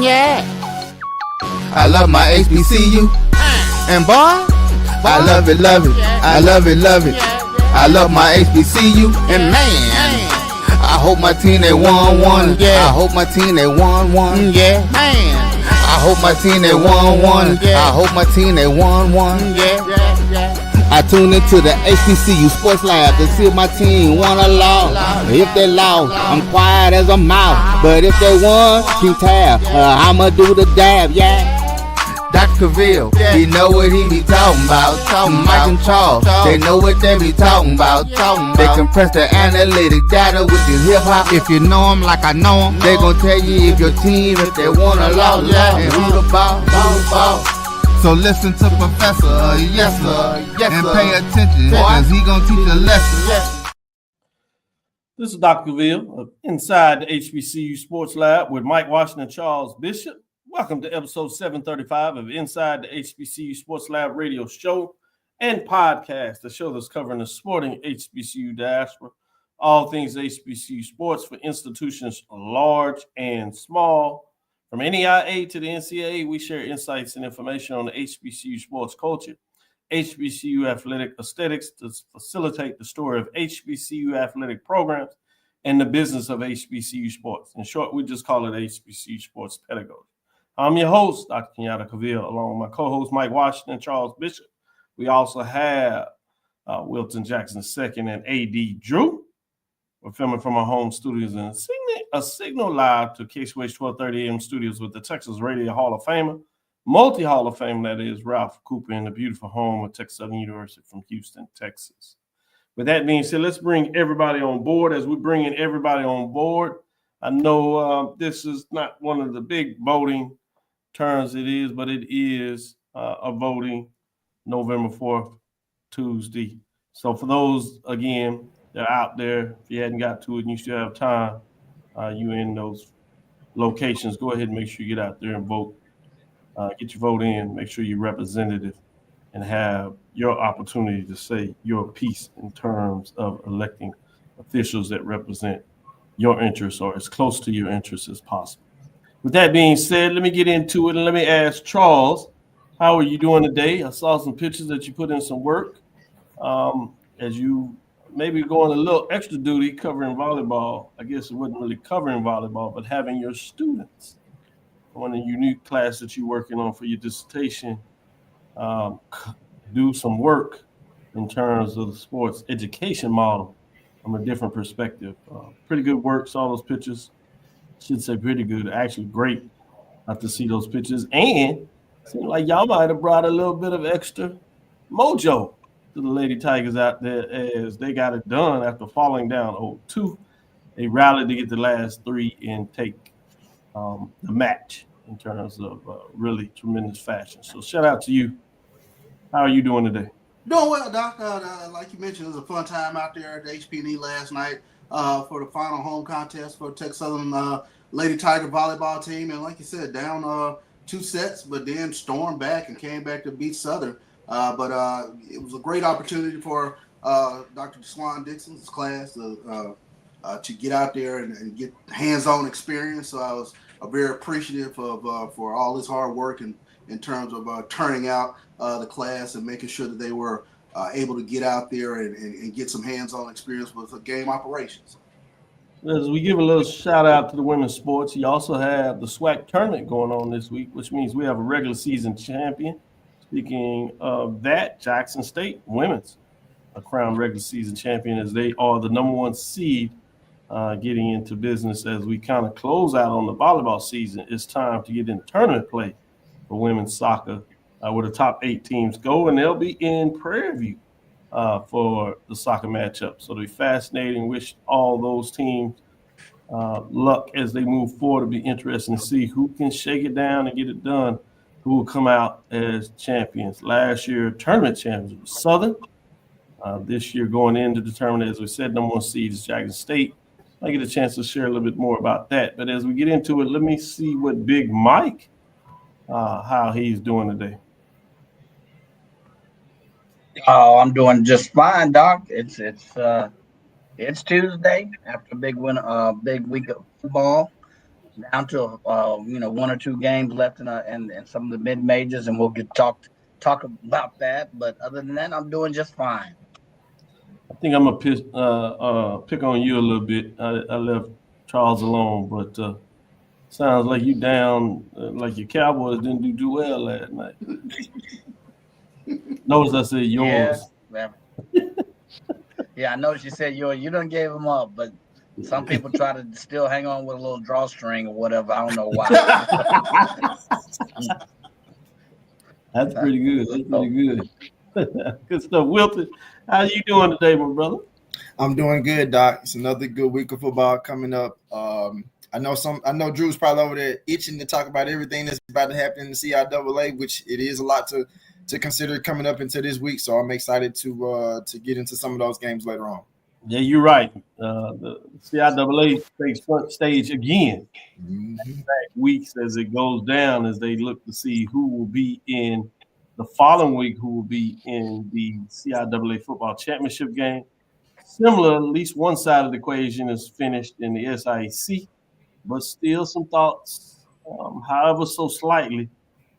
Yeah. I love my HBCU. And boy, I love it, love it. I love it, love it. I love my HBCU. And man, I hope my team they won. Yeah. I hope my team they won. Yeah. Man, I hope my team they won. Yeah. I hope my team they won. Yeah. I tune into the HBCU Sports Lab to see if my team won or lost. If they lost, I'm quiet as a mouse. But if they won, keep tab. I'ma do the dab, yeah. Dr. Cavil, he know what he be talking about. Mike and Charles, they know what they be talking about. They compress the analytic data with the hip hop. If you know them like I know them, they gon' tell you if your team, if they won or lost, and who the ball. So listen to Professor, yes sir, and pay attention, cause he gon' teach a lesson. This is Dr. Cavil inside the HBCU Sports Lab with Mike Washington and Charles Bishop. Welcome to episode 735 of Inside the HBCU Sports Lab radio show and podcast, the show that's covering the sporting HBCU diaspora, all things HBCU sports for institutions large and small. From NEIA to the NCAA, we share insights and information on the HBCU sports culture, HBCU athletic aesthetics to facilitate the story of HBCU athletic programs and the business of HBCU sports. In short, we just call it HBCU sports pedagogy. I'm your host, Dr. Kenyatta Cavil, along with my co-host, Mike Washington and Charles Bishop. We also have Wilton Jackson II and A.D. Drew. We're filming from our home studios and a signal live to KSWH 1230 AM studios with the Texas Radio Hall of Famer, multi-Hall of Fame, that is, Ralph Cooper, in the beautiful home of Texas Southern University from Houston, Texas. With that being said, let's bring everybody on board. As we're bringing everybody on board, I know this is not one of the big voting terms it is, but it is a voting November 4th, Tuesday. So for those, again, that are out there, if you hadn't got to it and you still have time, you in those locations, go ahead and make sure you get out there and vote. Get your vote in, make sure you're representative and have your opportunity to say your piece in terms of electing officials that represent your interests or as close to your interests as possible. With that being said, let me get into it and let me ask Charles, how are you doing today? I saw some pictures that you put in some work as you maybe going a little extra duty covering volleyball. I guess it wasn't really covering volleyball, but having your students on a unique class that you're working on for your dissertation do some work in terms of the sports education model from a different perspective. Pretty good work, saw those pictures. Should say pretty good, actually great to see those pictures. And it seemed like y'all might have brought a little bit of extra mojo to the Lady Tigers out there as they got it done after falling down 0-2. They rallied to get the last three and take the match in terms of really tremendous fashion. So shout out to you. How are you doing today? Doing well, Doc. Like you mentioned, it was a fun time out there at the HPNE last night for the final home contest for Texas Southern Lady Tiger volleyball team. And like you said, down 2 sets, but then stormed back and came back to beat Southern. But it was a great opportunity for Dr. Swan Dixon's class to get out there and get hands-on experience. So I was very appreciative of for all his hard work and in terms of turning out the class and making sure that they were able to get out there and get some hands-on experience with game operations. As we give a little shout out to the women's sports, you also have the SWAC tournament going on this week, which means we have a regular season champion. Speaking of that, Jackson State women's a crowned regular season champion as they are the number 1 seed getting into business as we kind of close out on the volleyball season. It's time to get into tournament play for women's soccer where the top 8 teams go, and they'll be in Prairie View for the soccer matchup. So it'll be fascinating. Wish all those teams luck as they move forward. It'll be interesting to see who can shake it down and get it done, who will come out as champions. Last year, tournament champions was Southern. This year, going in to determine, as we said, number 1 seed is Jackson State. I get a chance to share a little bit more about that. But as we get into it, let me see what Big Mike, how he's doing today. Oh, I'm doing just fine, Doc. It's Tuesday after a big week of football. down to one or two games left in some of the mid majors, and we'll talk about that. But other than that, I'm doing just fine. I think I'm gonna pick on you a little bit. I left Charles alone, but sounds like you down. Like your Cowboys didn't do too well last night. Notice I said Yeah, yours. yeah. I know you said you done gave them up, but some people try to still hang on with a little drawstring or whatever. I don't know why. That's pretty good. That's pretty good. Good stuff. Wilton, how you doing today, my brother? I'm doing good, Doc. It's another good week of football coming up. I know Drew's probably over there itching to talk about everything that's about to happen in the CIAA, which it is a lot to consider coming up into this week. So I'm excited to get into some of those games later on. Yeah, you're right. The CIAA takes front stage again. Weeks as it goes down, as they look to see who will be in the following week, who will be in the CIAA football championship game. Similar, at least one side of the equation is finished in the SIAC, but still some thoughts, however, so slightly,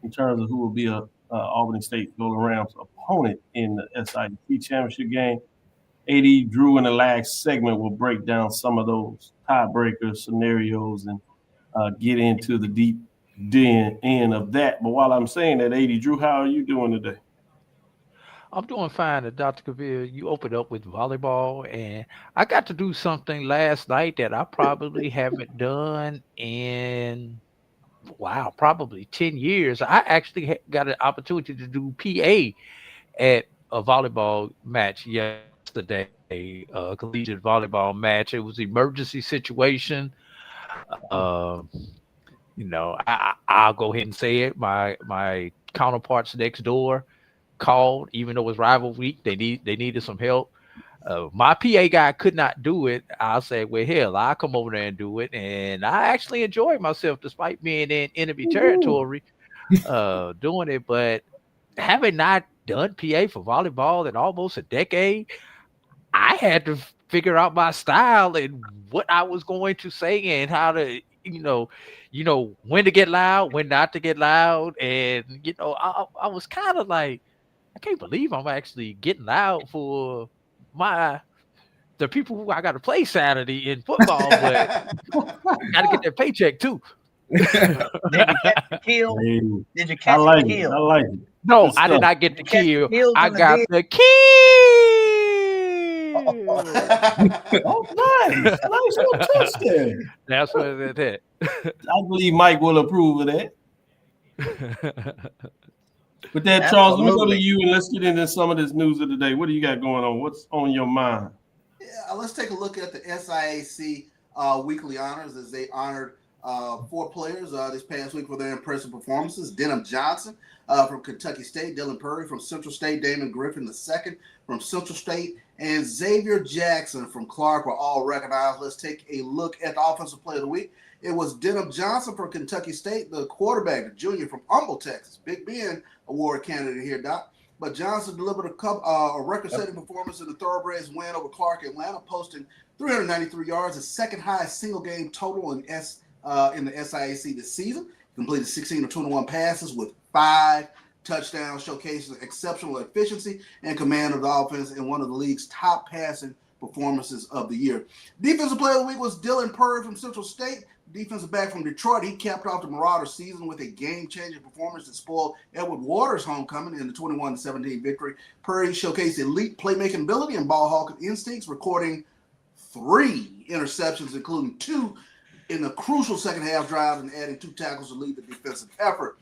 in terms of who will be a Albany State Golden Rams opponent in the SIAC championship game. AD Drew in the last segment will break down some of those tiebreaker scenarios and get into the deep end of that. But while I'm saying that, AD Drew, how are you doing today? I'm doing fine. And Dr. Cavil, you opened up with volleyball, and I got to do something last night that I probably haven't done in, probably 10 years. I actually got an opportunity to do PA at a volleyball match yesterday, a collegiate volleyball match. It was an emergency situation. I'll go ahead and say it. My counterparts next door called, even though it was rival week. They needed some help. My PA guy could not do it. I'll say, well, hell, I'll come over there and do it. And I actually enjoyed myself despite being in enemy territory doing it. But having not done PA for volleyball in almost a decade, I had to figure out my style and what I was going to say and how to, when to get loud, when not to get loud. And, I was kind of like, I can't believe I'm actually getting loud for the people who I got to play Saturday in football, but got to get their paycheck too. Did you catch the kill? Did you catch the kill? I like it. No, I did not get the kill. I got the kill. Oh, nice. Nice little touchdown. That's what it is. I believe Mike will approve of that. With that, Charles, let me go to you and let's get into some of this news of the day. What do you got going on? What's on your mind? Yeah, let's take a look at the SIAC weekly honors as they honored 4 players this past week for their impressive performances. Denham Johnson from Kentucky State, Dylan Purdy from Central State, Damon Griffin II from Central State, and Xavier Jackson from Clark were all recognized. Let's take a look at the offensive player of the week. It was Denham Johnson from Kentucky State, the quarterback, the junior from Humble, Texas. Big Ben award candidate here, Doc. But Johnson delivered a record-setting performance in the Thoroughbreds win over Clark, Atlanta, posting 393 yards, the second highest single-game total in the SIAC this season. Completed 16 of 21 passes with 5 touchdowns, showcasing exceptional efficiency and command of the offense in one of the league's top passing performances of the year. Defensive player of the week was Dylan Purdy from Central State. Defensive back from Detroit. He capped off the Marauders season with a game-changing performance that spoiled Edward Waters' homecoming in the 21-17 victory. Purdy showcased elite playmaking ability and ball-hawking instincts, recording 3 interceptions, including 2 in the crucial second-half drive and adding 2 tackles to lead the defensive effort.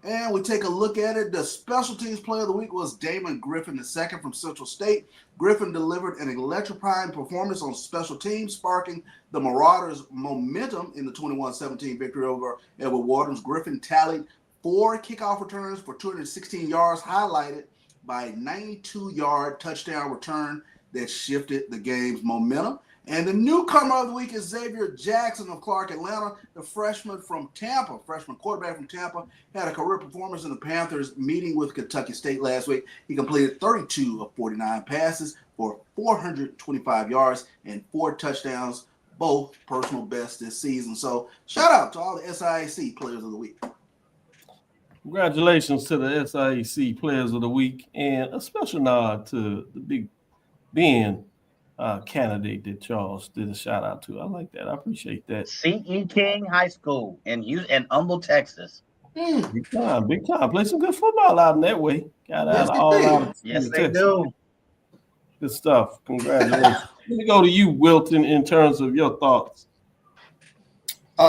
And we take a look at it. The special teams player of the week was Damon Griffin II from Central State. Griffin delivered an electrifying performance on special teams, sparking the Marauders' momentum in the 21-17 victory over Edward Waters. Griffin tallied 4 kickoff returns for 216 yards, highlighted by a 92-yard touchdown return that shifted the game's momentum. And the newcomer of the week is Xavier Jackson of Clark, Atlanta. The freshman quarterback from Tampa, had a career performance in the Panthers meeting with Kentucky State last week. He completed 32 of 49 passes for 425 yards and 4 touchdowns both personal best this season. So shout out to all the SIAC players of the week. Congratulations to the SIAC Players of the Week, and a special nod to the Big Ben candidate that Charles did a shout out to. I like that. I appreciate that. C.E. King High School in Humble, Texas. Big time, big time. Play some good football out in that way. Got out all out of Yes, they Texas. do. Good stuff. Congratulations. Let me go to you, Wilton, in terms of your thoughts.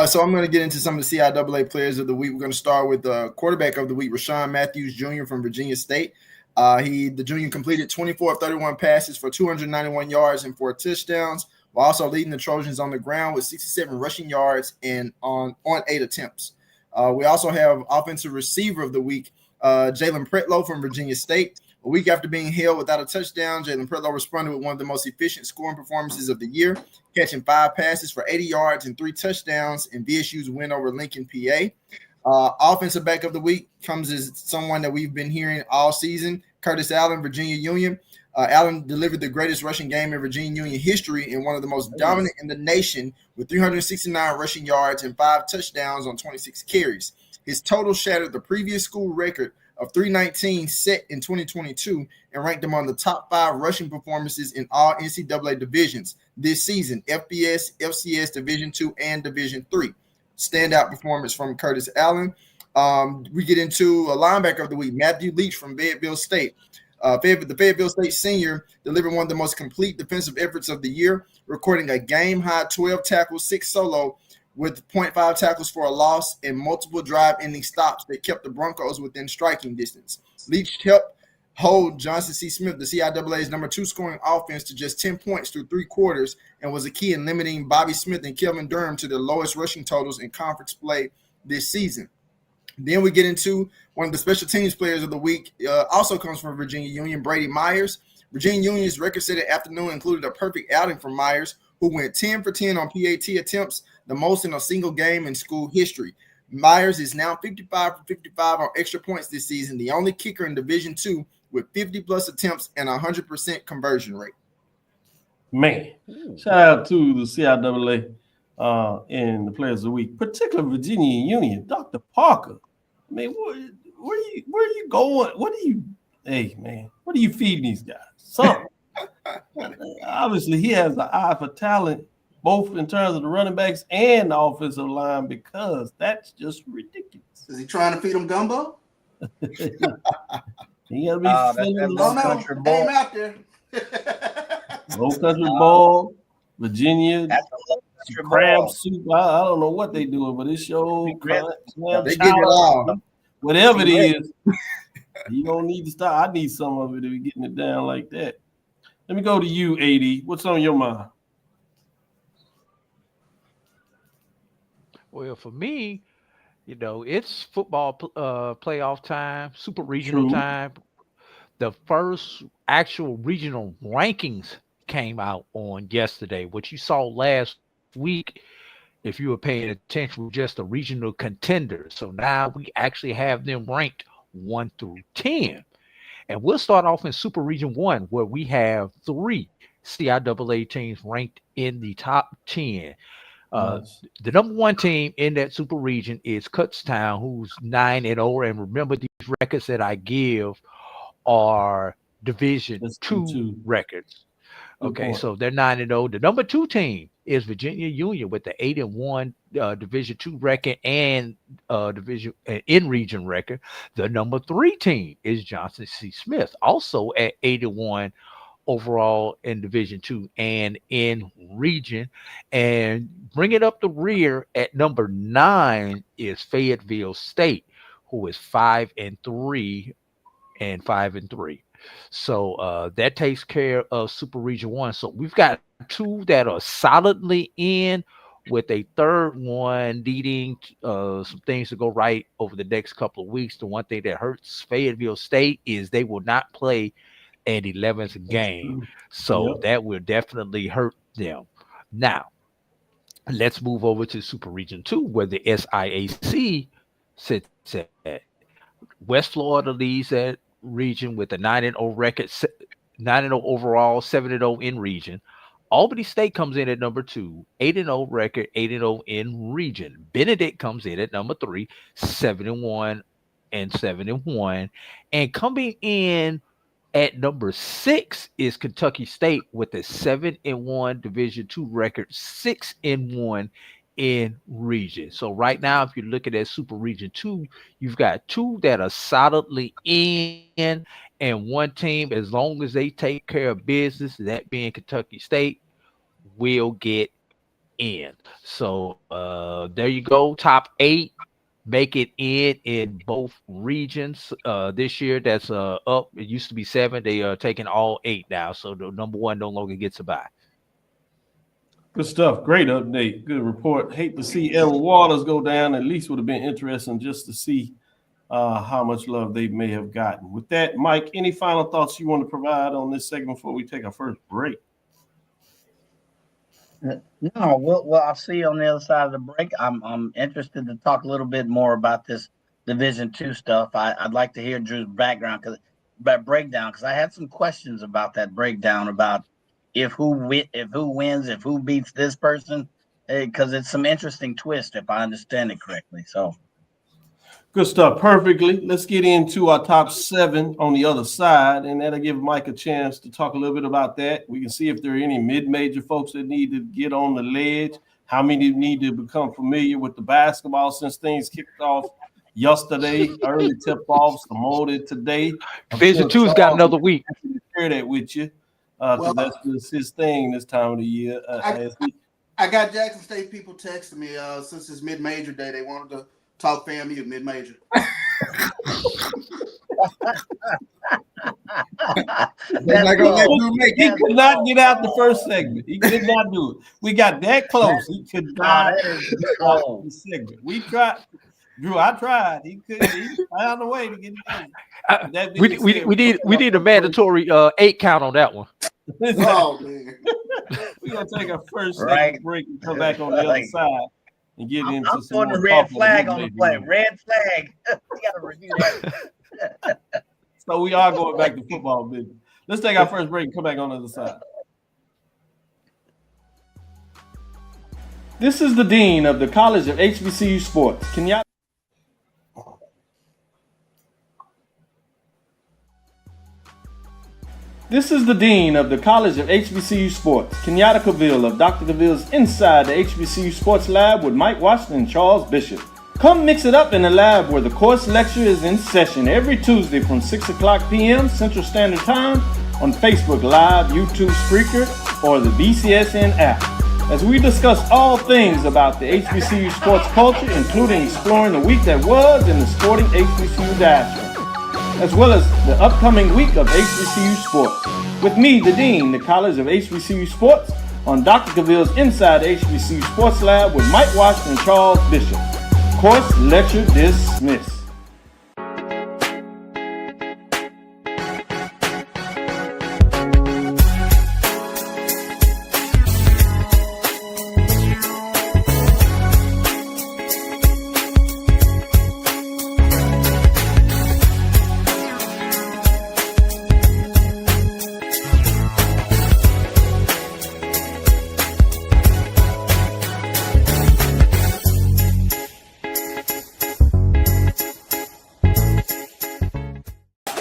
So I'm going to get into some of the CIAA players of the week. We're going to start with the quarterback of the week, Rashawn Matthews Jr. from Virginia State. The junior completed 24 of 31 passes for 291 yards and 4 touchdowns, while also leading the Trojans on the ground with 67 rushing yards and on 8 attempts. We also have offensive receiver of the week, Jalen Pretlow from Virginia State. A week after being held without a touchdown, Jalen Pretlow responded with one of the most efficient scoring performances of the year, catching 5 passes for 80 yards and 3 touchdowns in VSU's win over Lincoln, PA. Offensive back of the week comes as someone that we've been hearing all season, Curtis Allen, Virginia Union. Allen delivered the greatest rushing game in Virginia Union history and one of the most dominant in the nation with 369 rushing yards and 5 touchdowns on 26 carries. His total shattered the previous school record of 319 set in 2022 and ranked among the top 5 rushing performances in all NCAA divisions this season, FBS, FCS, Division II, and Division III. Standout performance from Curtis Allen. We get into a linebacker of the week, Matthew Leach from Fayetteville State. The Fayetteville State senior delivered one of the most complete defensive efforts of the year, recording a game-high 12 tackles, 6 solo, with 0.5 tackles for a loss and multiple drive-ending stops that kept the Broncos within striking distance. Leach helped hold Johnson C. Smith, the CIAA's number 2 scoring offense, to just 10 points through 3 quarters and was a key in limiting Bobby Smith and Kelvin Durham to the lowest rushing totals in conference play this season. Then we get into one of the special teams players of the week, also comes from Virginia Union, Brady Myers. Virginia Union's record-setting afternoon included a perfect outing from Myers, who went 10 for 10 on PAT attempts, the most in a single game in school history. Myers is now 55 for 55 on extra points this season, the only kicker in Division II with 50-plus attempts and 100% conversion rate. Man, shout out to the CIAA and the Players of the Week, particularly Virginia Union, Dr. Parker. I mean, where are you going? What are you feeding these guys? Something. Obviously, he has an eye for talent, both in terms of the running backs and the offensive line, because that's just ridiculous. Is he trying to feed them gumbo? He gotta be Aim out there. Low country ball, Virginia crab soup. I don't know what they doing, but it's your they get it all. Whatever it is, you don't need to stop. I need some of it to be getting it down like that. Let me go to you, AD. What's on your mind? Well, for me, it's football playoff time, super regional time. The first actual regional rankings came out on yesterday. What you saw last week, if you were paying attention, was just the regional contenders. So now we actually have them ranked 1 through 10. And we'll start off in Super Region 1, where we have 3 CIAA teams ranked in the top 10. The number 1 team in that super region is Kutztown, who's 9-0. And remember, these records that I give are Division II records. Okay, so they're 9-0. The number 2 team is Virginia Union with the 8-1 Division II record and division in region record. The number 3 team is Johnson C. Smith, also at 8-1 overall in Division II and in region. And bring it up the rear at number 9 is Fayetteville State, who is 5-3 and 5-3. So that takes care of Super Region 1. So we've got 2 that are solidly in, with a third one needing some things to go right over the next couple of weeks. The one thing that hurts Fayetteville State is they will not play an 11th game. So that will definitely hurt them. Now, let's move over to Super Region 2, where the SIAC sits at. West Florida leads that region with a 9-0 record, 9-0 overall, 7-0 in region. Albany State comes in at number 2, 8-0 record, 8-0 in region. Benedict comes in at number 3, 7-1 and 7-1. And coming in at number 6 is Kentucky State with a 7-1 Division II record, 6-1 in region. So right now, if you're looking at Super Region 2, you've got 2 that are solidly in, and one team, as long as they take care of business, that being Kentucky State, will get in. So there you go. Top 8 make it in both regions this year. That's up. It used to be 7. They are taking all 8 now. So the number 1 no longer gets a bye. Good stuff. Great update. Good report. Hate to see Edward Waters go down. At least would have been interesting just to see how much love they may have gotten. With that, Mike, any final thoughts you want to provide on this segment before we take our first break? No, well, I'll see you on the other side of the break. I'm interested to talk a little bit more about this Division II stuff. I'd like to hear Drew's breakdown because I had some questions about that breakdown about if who wins, if who beats this person, because it's some interesting twist if I understand it correctly. So. Good stuff. Perfectly. Let's get into our top 7 on the other side, and that'll give Mike a chance to talk a little bit about that. We can see if there are any mid-major folks that need to get on the ledge, how many need to become familiar with the basketball since things kicked off yesterday, early tip-offs, promoted today. Division II's got another week. Share that with you. That's just his thing this time of the year. I got Jackson State people texting me since it's mid-major day. They wanted to talk FAMU mid-major. He could not get out the first segment. He could not do it. We got that close. He could not get out the segment. We tried. Drew, I tried. He couldn't. He found a way to get it. We need a mandatory 8 count on that one. Oh man. We're gonna take our first break and come back on the other side and get into I'm some putting the red flag on the play. Red flag. We gotta review that. So we are going back to football business. Let's take our first break and come back on the other side. This is the dean of the College of HBCU Sports, Kenyatta. This is the dean of the College of HBCU Sports, Kenyatta Cavil of Dr. Cavil's Inside the HBCU Sports Lab with Mike Washington and Charles Bishop. Come mix it up in the lab where the course lecture is in session every Tuesday from 6 o'clock p.m. Central Standard Time on Facebook Live, YouTube Spreaker, or the BCSN app, as we discuss all things about the HBCU sports culture, including exploring the week that was in the sporting HBCU diaspora, as well as the upcoming week of HBCU sports. With me, the Dean, the College of HBCU Sports, on Dr. Cavil's Inside the HBCU Sports Lab with Mike Washington and Charles Bishop. Course lecture dismissed.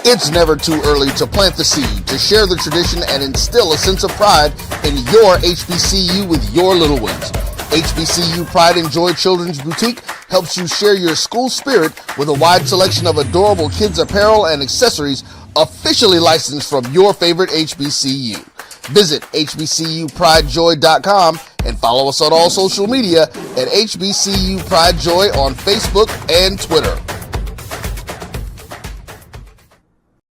It's never too early to plant the seed, to share the tradition, and instill a sense of pride in your HBCU with your little ones. HBCU Pride and Joy Children's Boutique helps you share your school spirit with a wide selection of adorable kids apparel and accessories officially licensed from your favorite HBCU. Visit hbcupridejoy.com and follow us on all social media at HBCU Pride Joy on Facebook and Twitter.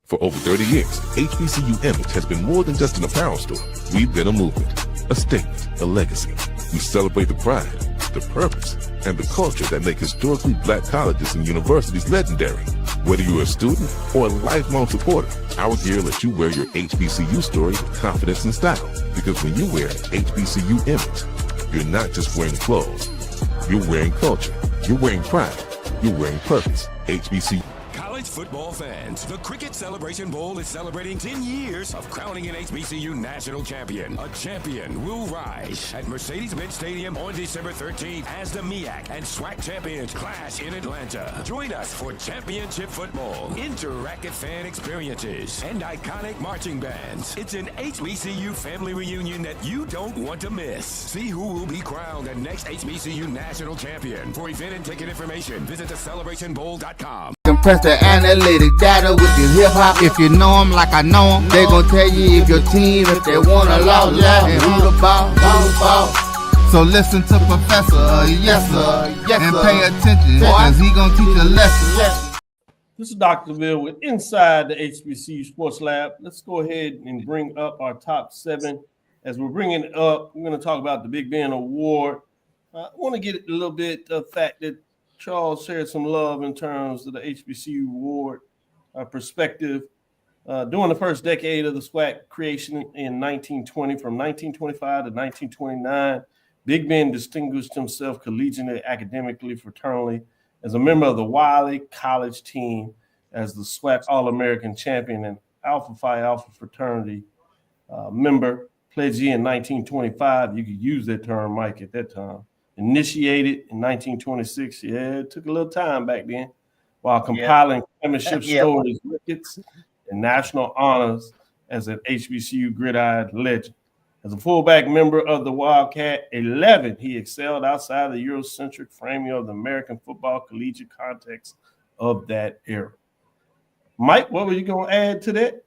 For over 30 years, HBCU Image has been more than just an apparel store. We've been a movement, a statement, a legacy. We celebrate the pride, the purpose, and the culture that make historically black colleges and universities legendary. Whether you're a student or a lifelong supporter, our gear lets you wear your HBCU story with confidence and style. Because when you wear HBCU Image, you're not just wearing clothes. You're wearing culture. You're wearing pride. You're wearing purpose. HBCU. College football fans. The Cricket Celebration Bowl is celebrating 10 years of crowning an HBCU national champion. A champion will rise at Mercedes-Benz Stadium on December 13th as the MEAC and SWAC champions clash in Atlanta. Join us for championship football, interactive fan experiences, and iconic marching bands. It's an HBCU family reunion that you don't want to miss. See who will be crowned the next HBCU national champion. For event and ticket information, visit thecelebrationbowl.com. Compress the analytic data with your hip hop. If you know them like I know them, they gon' tell you if your team, if they want a law, and who the ball. So listen to Professor, yes sir, and pay attention, cause he gon' teach a lesson. This is Dr. Cavil with Inside the HBCU Sports Lab. Let's go ahead and bring up our top 7. As we're bringing it up, we're going to talk about the Big Ben Award. I want to get a little bit of the fact that Charles shared some love in terms of the HBCU award perspective. During the first decade of the SWAC creation in 1920, from 1925 to 1929, Big Ben distinguished himself collegiately, academically, fraternally, as a member of the Wiley College team, as the SWAC All-American champion and Alpha Phi Alpha fraternity member, pledgee in 1925. You could use that term, Mike, at that time. Initiated in 1926. Yeah, it took a little time back then, while compiling championship stories, records, and national honors as an HBCU gridiron legend. As a fullback member of the Wildcat 11, he excelled outside the Eurocentric framing of the American football collegiate context of that era. Mike, what were you going to add to that?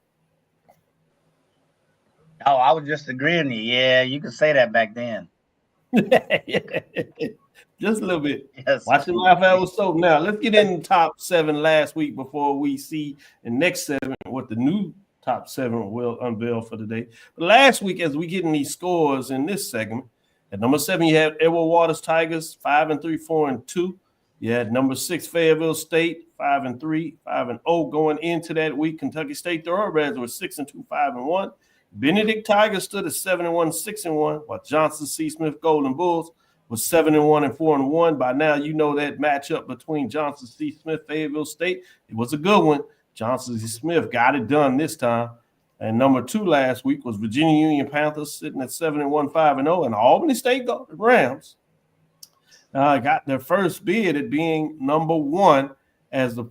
Oh, I was just agreeing with you. Yeah, you could say that back then. Just a little bit. Yes. Watch it laugh out with soap. Now, let's get in the top 7 last week before we see the next 7 what the new top 7 will unveil for today. But last week, as we get in these scores in this segment, at number 7, you have Edward Waters Tigers, 5-3, 4-2. You had number 6, Fayetteville State, 5-3, 5-0 going into that week. Kentucky State Thoroughbreds were 6-2, 5-1. Benedict Tigers stood at 7-1, 6-1, while Johnson C. Smith Golden Bulls was 7-1 and 4-1. By now, you know that matchup between Johnson C. Smith, Fayetteville State. It was a good one. Johnson C. Smith got it done this time. And number 2 last week was Virginia Union Panthers sitting at 7-1, 5-0, and Albany State Rams got their first bid at being number 1 as the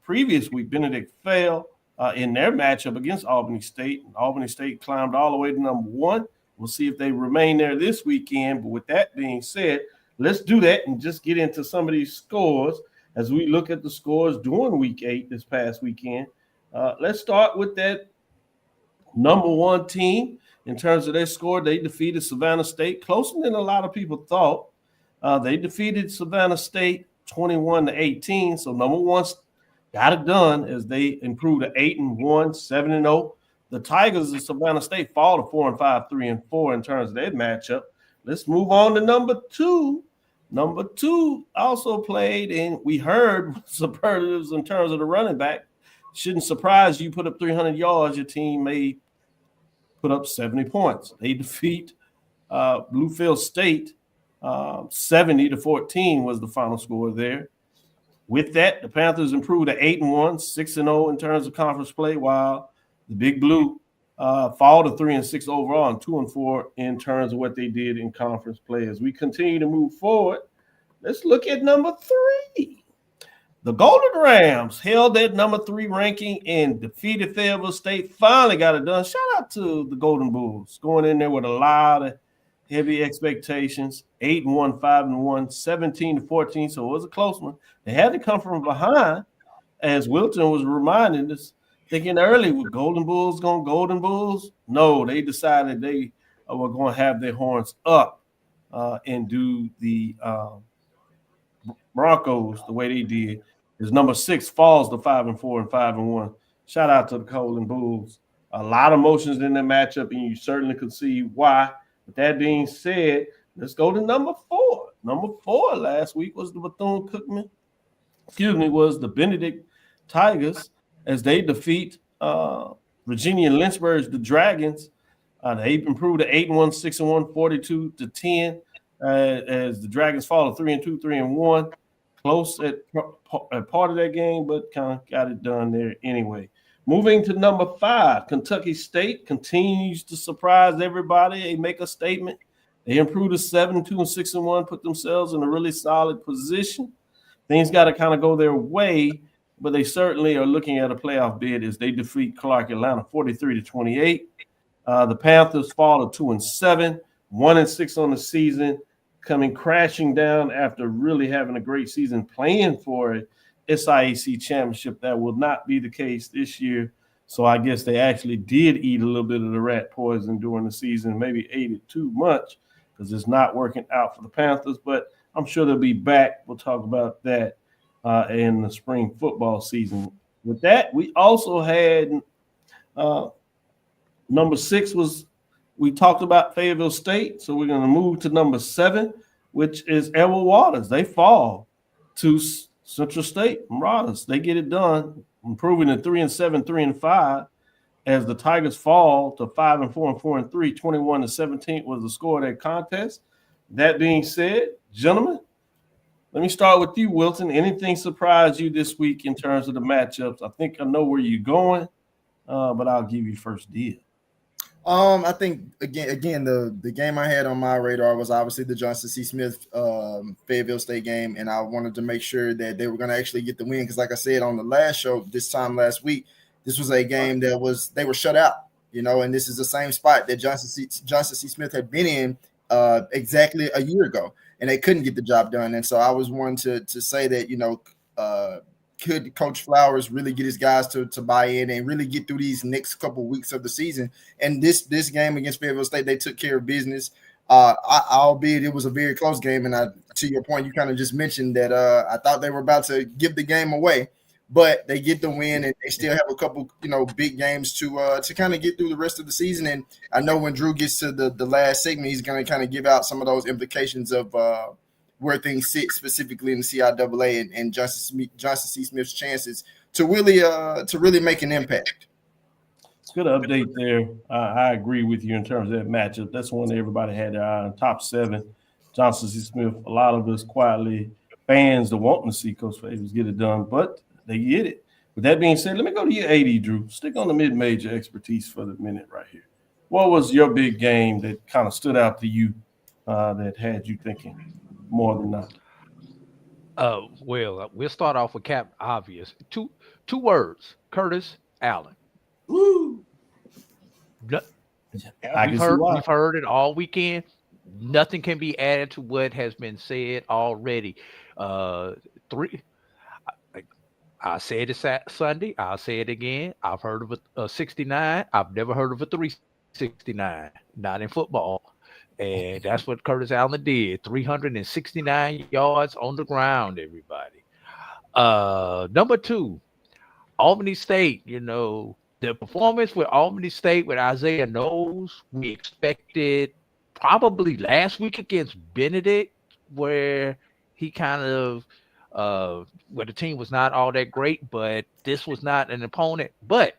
previous week. Benedict fell in their matchup against Albany State. Albany State climbed all the way to number 1. We'll see if they remain there this weekend. But with that being said, let's do that and just get into some of these scores as we look at the scores during week 8 this past weekend. Let's start with that number 1 team. In terms of their score, they defeated Savannah State closer than a lot of people thought. They defeated Savannah State 21-18. So number 1 got it done as they improved to 8-1, 7-0. The Tigers of Savannah State fall to 4-5, 3-4 in terms of their matchup. Let's move on to number 2. Number 2 also played, and we heard superlatives in terms of the running back. Shouldn't surprise you. Put up 300 yards, your team may put up 70 points. They defeat Bluefield State 70-14 was the final score there. With that, the Panthers improved to 8-1, 6-0 in terms of conference play, while the Big Blue fall to 3-6 overall and 2-4 in terms of what they did in conference play. As we continue to move forward, let's look at number 3. The Golden Rams held that number 3 ranking and defeated Fayetteville State. Finally got it done. Shout out to the Golden Bulls going in there with a lot of heavy expectations. 8-1, 5-1, 17-14. So it was a close one. They had to come from behind, as Wilton was reminding us, thinking early, with Golden Bulls going Golden Bulls? No, they decided they were going to have their horns up and do the Broncos the way they did. Is number 6 falls to 5-4 and 5-1. Shout out to the Golden Bulls. A lot of emotions in that matchup, and you certainly could see why. With that being said, let's go to number 4. Number 4 last week was the Bethune-Cookman. Was the Benedict Tigers as they defeat Virginia and Lynchburg's the Dragons. They improved to 8-1, 6-1, 42-10 as the Dragons fall to 3-2, 3-1. close at part of that game, but kind of got it done there anyway. Moving to number 5, Kentucky State continues to surprise everybody. They make a statement. They improved to 7-2 and 6-1, put themselves in a really solid position. Things got to kind of go their way, but they certainly are looking at a playoff bid as they defeat Clark Atlanta 43-28. The Panthers fall to 2-7, 1-6 on the season, coming crashing down after really having a great season playing for a SIAC championship. That will not be the case this year. So I guess they actually did eat a little bit of the rat poison during the season, maybe ate it too much because it's not working out for the Panthers. But I'm sure they'll be back. We'll talk about that in the spring football season. With that, we also had number 6 was we talked about Fayetteville State. So we're going to move to number 7, which is Edward Waters. They fall to Central State Marauders. They get it done, improving to 3-7, 3-5, as the Tigers fall to 5-4 and 4-3. 21-17 was the score of that contest. That being said, gentlemen, let me start with you, Wilton. Anything surprised you this week in terms of the matchups? I think I know where you're going, but I'll give you first deal. I think again the game I had on my radar was obviously the Johnson C. Smith Fayetteville State game, and I wanted to make sure that they were going to actually get the win because, like I said on the last show this time last week, this was a game they were shut out, and this is the same spot that Johnson C. Smith had been in exactly a year ago, and they couldn't get the job done. And so I was one to say that could Coach Flowers really get his guys to buy in and really get through these next couple weeks of the season? And this game against Fayetteville State, they took care of business. Albeit it was a very close game. And to your point, you kind of just mentioned that I thought they were about to give the game away, but they get the win and they still have a couple, big games to kind of get through the rest of the season. And I know when Drew gets to the last segment, he's going to kind of give out some of those implications of where things sit specifically in the CIAA and Johnson C. Smith's chances to really make an impact. It's a good update there. I agree with you in terms of that matchup. That's one that everybody had their eye on. Top 7, Johnson C. Smith. A lot of us quietly fans that wanting to see Coach Favors get it done, but they get it. With that being said, let me go to your AD, Drew. Stick on the mid-major expertise for the minute right here. What was your big game that kind of stood out to you that had you thinking more than that? Well, we'll start off with Cap Obvious. Two words: Curtis Allen. Woo! We've heard it all weekend. Nothing can be added to what has been said already. I said it Sunday. I'll say it again. I've heard of a 69. I've never heard of a 369. Not in football. And that's what Curtis Allen did. 369 yards on the ground, everybody. Number 2, Albany State. The performance with Albany State with Isaiah Knowles, we expected probably last week against Benedict, where he kind of where the team was not all that great, but this was not an opponent. But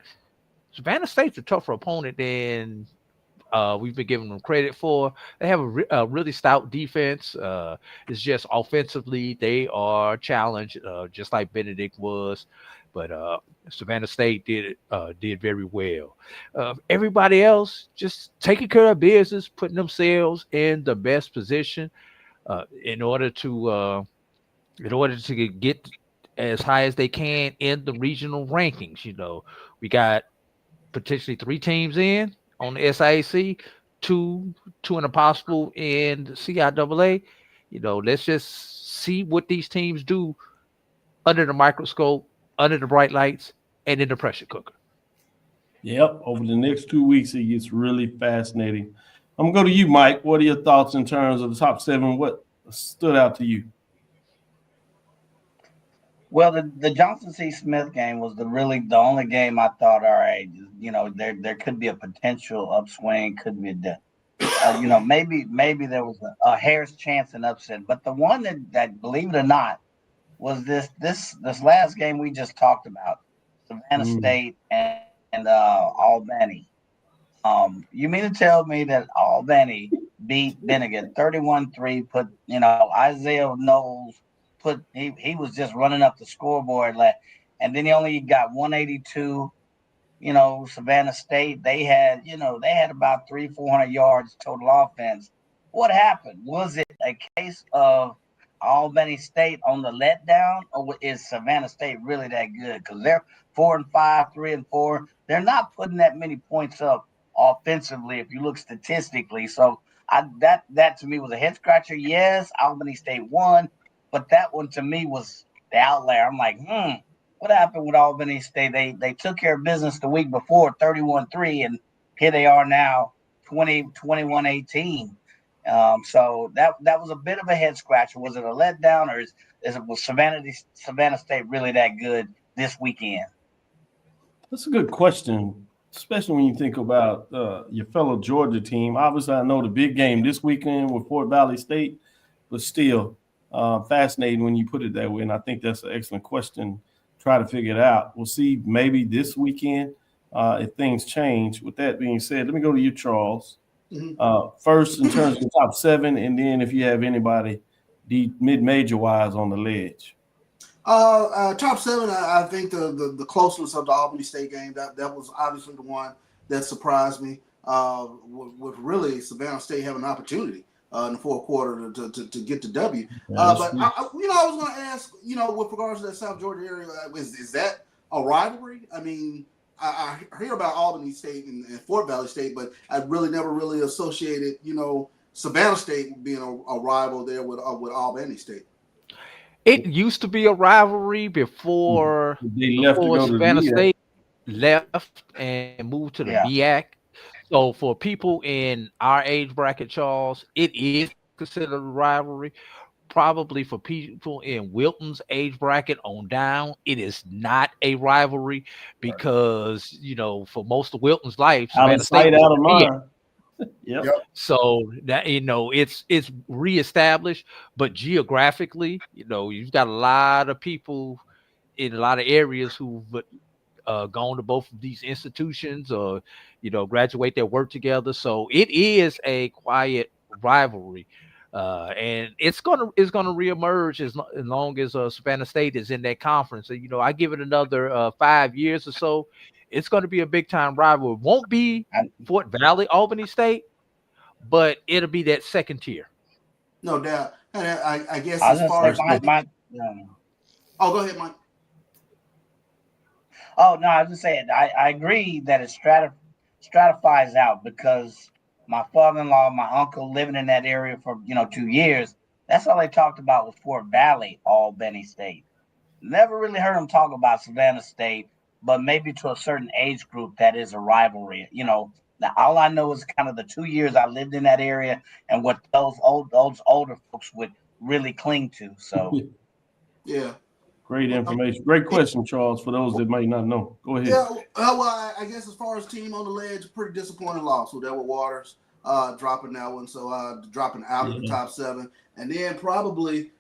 Savannah State's a tougher opponent than we've been giving them credit for. They have a really stout defense. It's just offensively they are challenged, just like Benedict was. But Savannah State did very well. Everybody else just taking care of business, putting themselves in the best position in order to get as high as they can in the regional rankings. We got potentially 3 teams in on the SIAC, two in a possible in the CIAA. Let's just see what these teams do under the microscope, under the bright lights, and in the pressure cooker. Yep. Over the next 2 weeks, it gets really fascinating. I'm going to go to you, Mike. What are your thoughts in terms of the top 7? What stood out to you? Well, the Johnson C. Smith game was the only game I thought, all right, there could be a potential upswing, could be maybe there was a hair's chance in upset. But the one that believe it or not, was this last game we just talked about, Savannah State and Albany. You mean to tell me that Albany beat Benedict 31-3, put Isaiah Knowles he was just running up the scoreboard. And then he only got 182. Savannah State, they had about 400 yards total offense. What happened? Was it a case of Albany State on the letdown, or is Savannah State really that good? Because they're 4-5, 3-4. They're not putting that many points up offensively if you look statistically. So that to me was a head scratcher. Yes, Albany State won, but that one to me was the outlier. I'm like, what happened with Albany State? They took care of business the week before, 31-3, and here they are now, 21-18. So that was a bit of a head scratcher. Was it a letdown, or was Savannah State really that good this weekend? That's a good question, especially when you think about your fellow Georgia team. Obviously, I know the big game this weekend with Fort Valley State, but still fascinating when you put it that way. And I think that's an excellent question. Try to figure it out. We'll see maybe this weekend if things change. With that being said, let me go to you, Charles. First, in terms of the top 7, and then if you have anybody mid-major wise on the ledge. Top 7, I think the closeness of the Albany State game, that was obviously the one that surprised me. With really Savannah State having an opportunity in the fourth quarter to get the W. But I was going to ask, with regards to that South Georgia area, is that a rivalry? I mean, I hear about Albany State and Fort Valley State, but I really never really associated, Savannah State being a rival there with Albany State. It used to be a rivalry before Savannah State left and moved to the MEAC. So for people in our age bracket, Charles, it is considered a rivalry. Probably for people in Wilton's age bracket on down, it is not a rivalry because, for most of Wilton's life, out of sight, out of mind. Yep. So that it's reestablished, but geographically, you've got a lot of people in a lot of areas who've gone to both of these institutions or graduate their work together. So it is a quiet rivalry, and it's gonna reemerge as long as Savannah State is in that conference. So, I give it another 5 years or so. It's going to be a big time rival. It won't be Fort Valley, Albany State, but it'll be that second tier. No doubt. And I guess as far as oh, go ahead, Mike. Oh no, I was just saying I agree that it stratifies out because my father-in-law, my uncle living in that area for 2 years. That's all they talked about was Fort Valley, Albany State. Never really heard them talk about Savannah State. But maybe to a certain age group, that is a rivalry. Now all I know is kind of the 2 years I lived in that area and what those older folks would really cling to. So, yeah, great information, great question, Charles. For those that might not know, go ahead. Yeah, well, I guess as far as team on the ledge, pretty disappointing loss with Edward Waters dropping that one, so dropping out of the top 7, and then probably.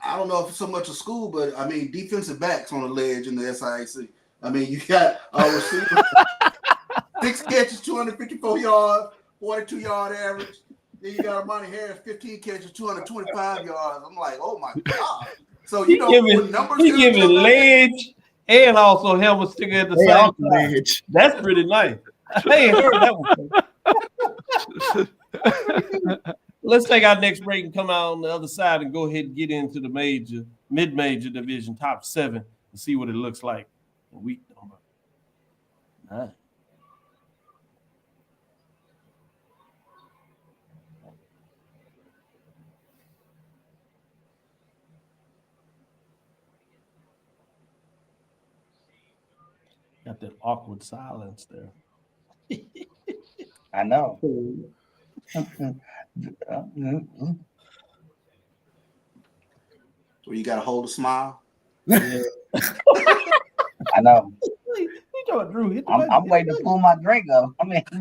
I don't know if it's so much a school, but I mean defensive backs on the ledge in the SIAC. I mean, you got a receiver, 6 catches, 254 yards, 42-yard average. Then you got Amani Harris, 15 catches, 225 yards. I'm like, oh my God. So when numbers he giving ledge and also helmet sticker at the same time. That's pretty nice. I ain't heard that one. Let's take our next break and come out on the other side and go ahead and get into the mid-major division, top 7, and see what it looks like in week number 9. Got that awkward silence there. I know. Where you got to hold a smile. Yeah. I know. Drew, I'm waiting to pull my drink up. I mean, to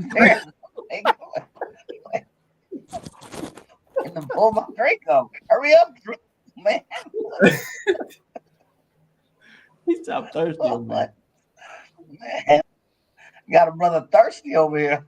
pull my drink up. Hurry up, man. He stopped thirsty. Oh, man. Got a brother thirsty over here.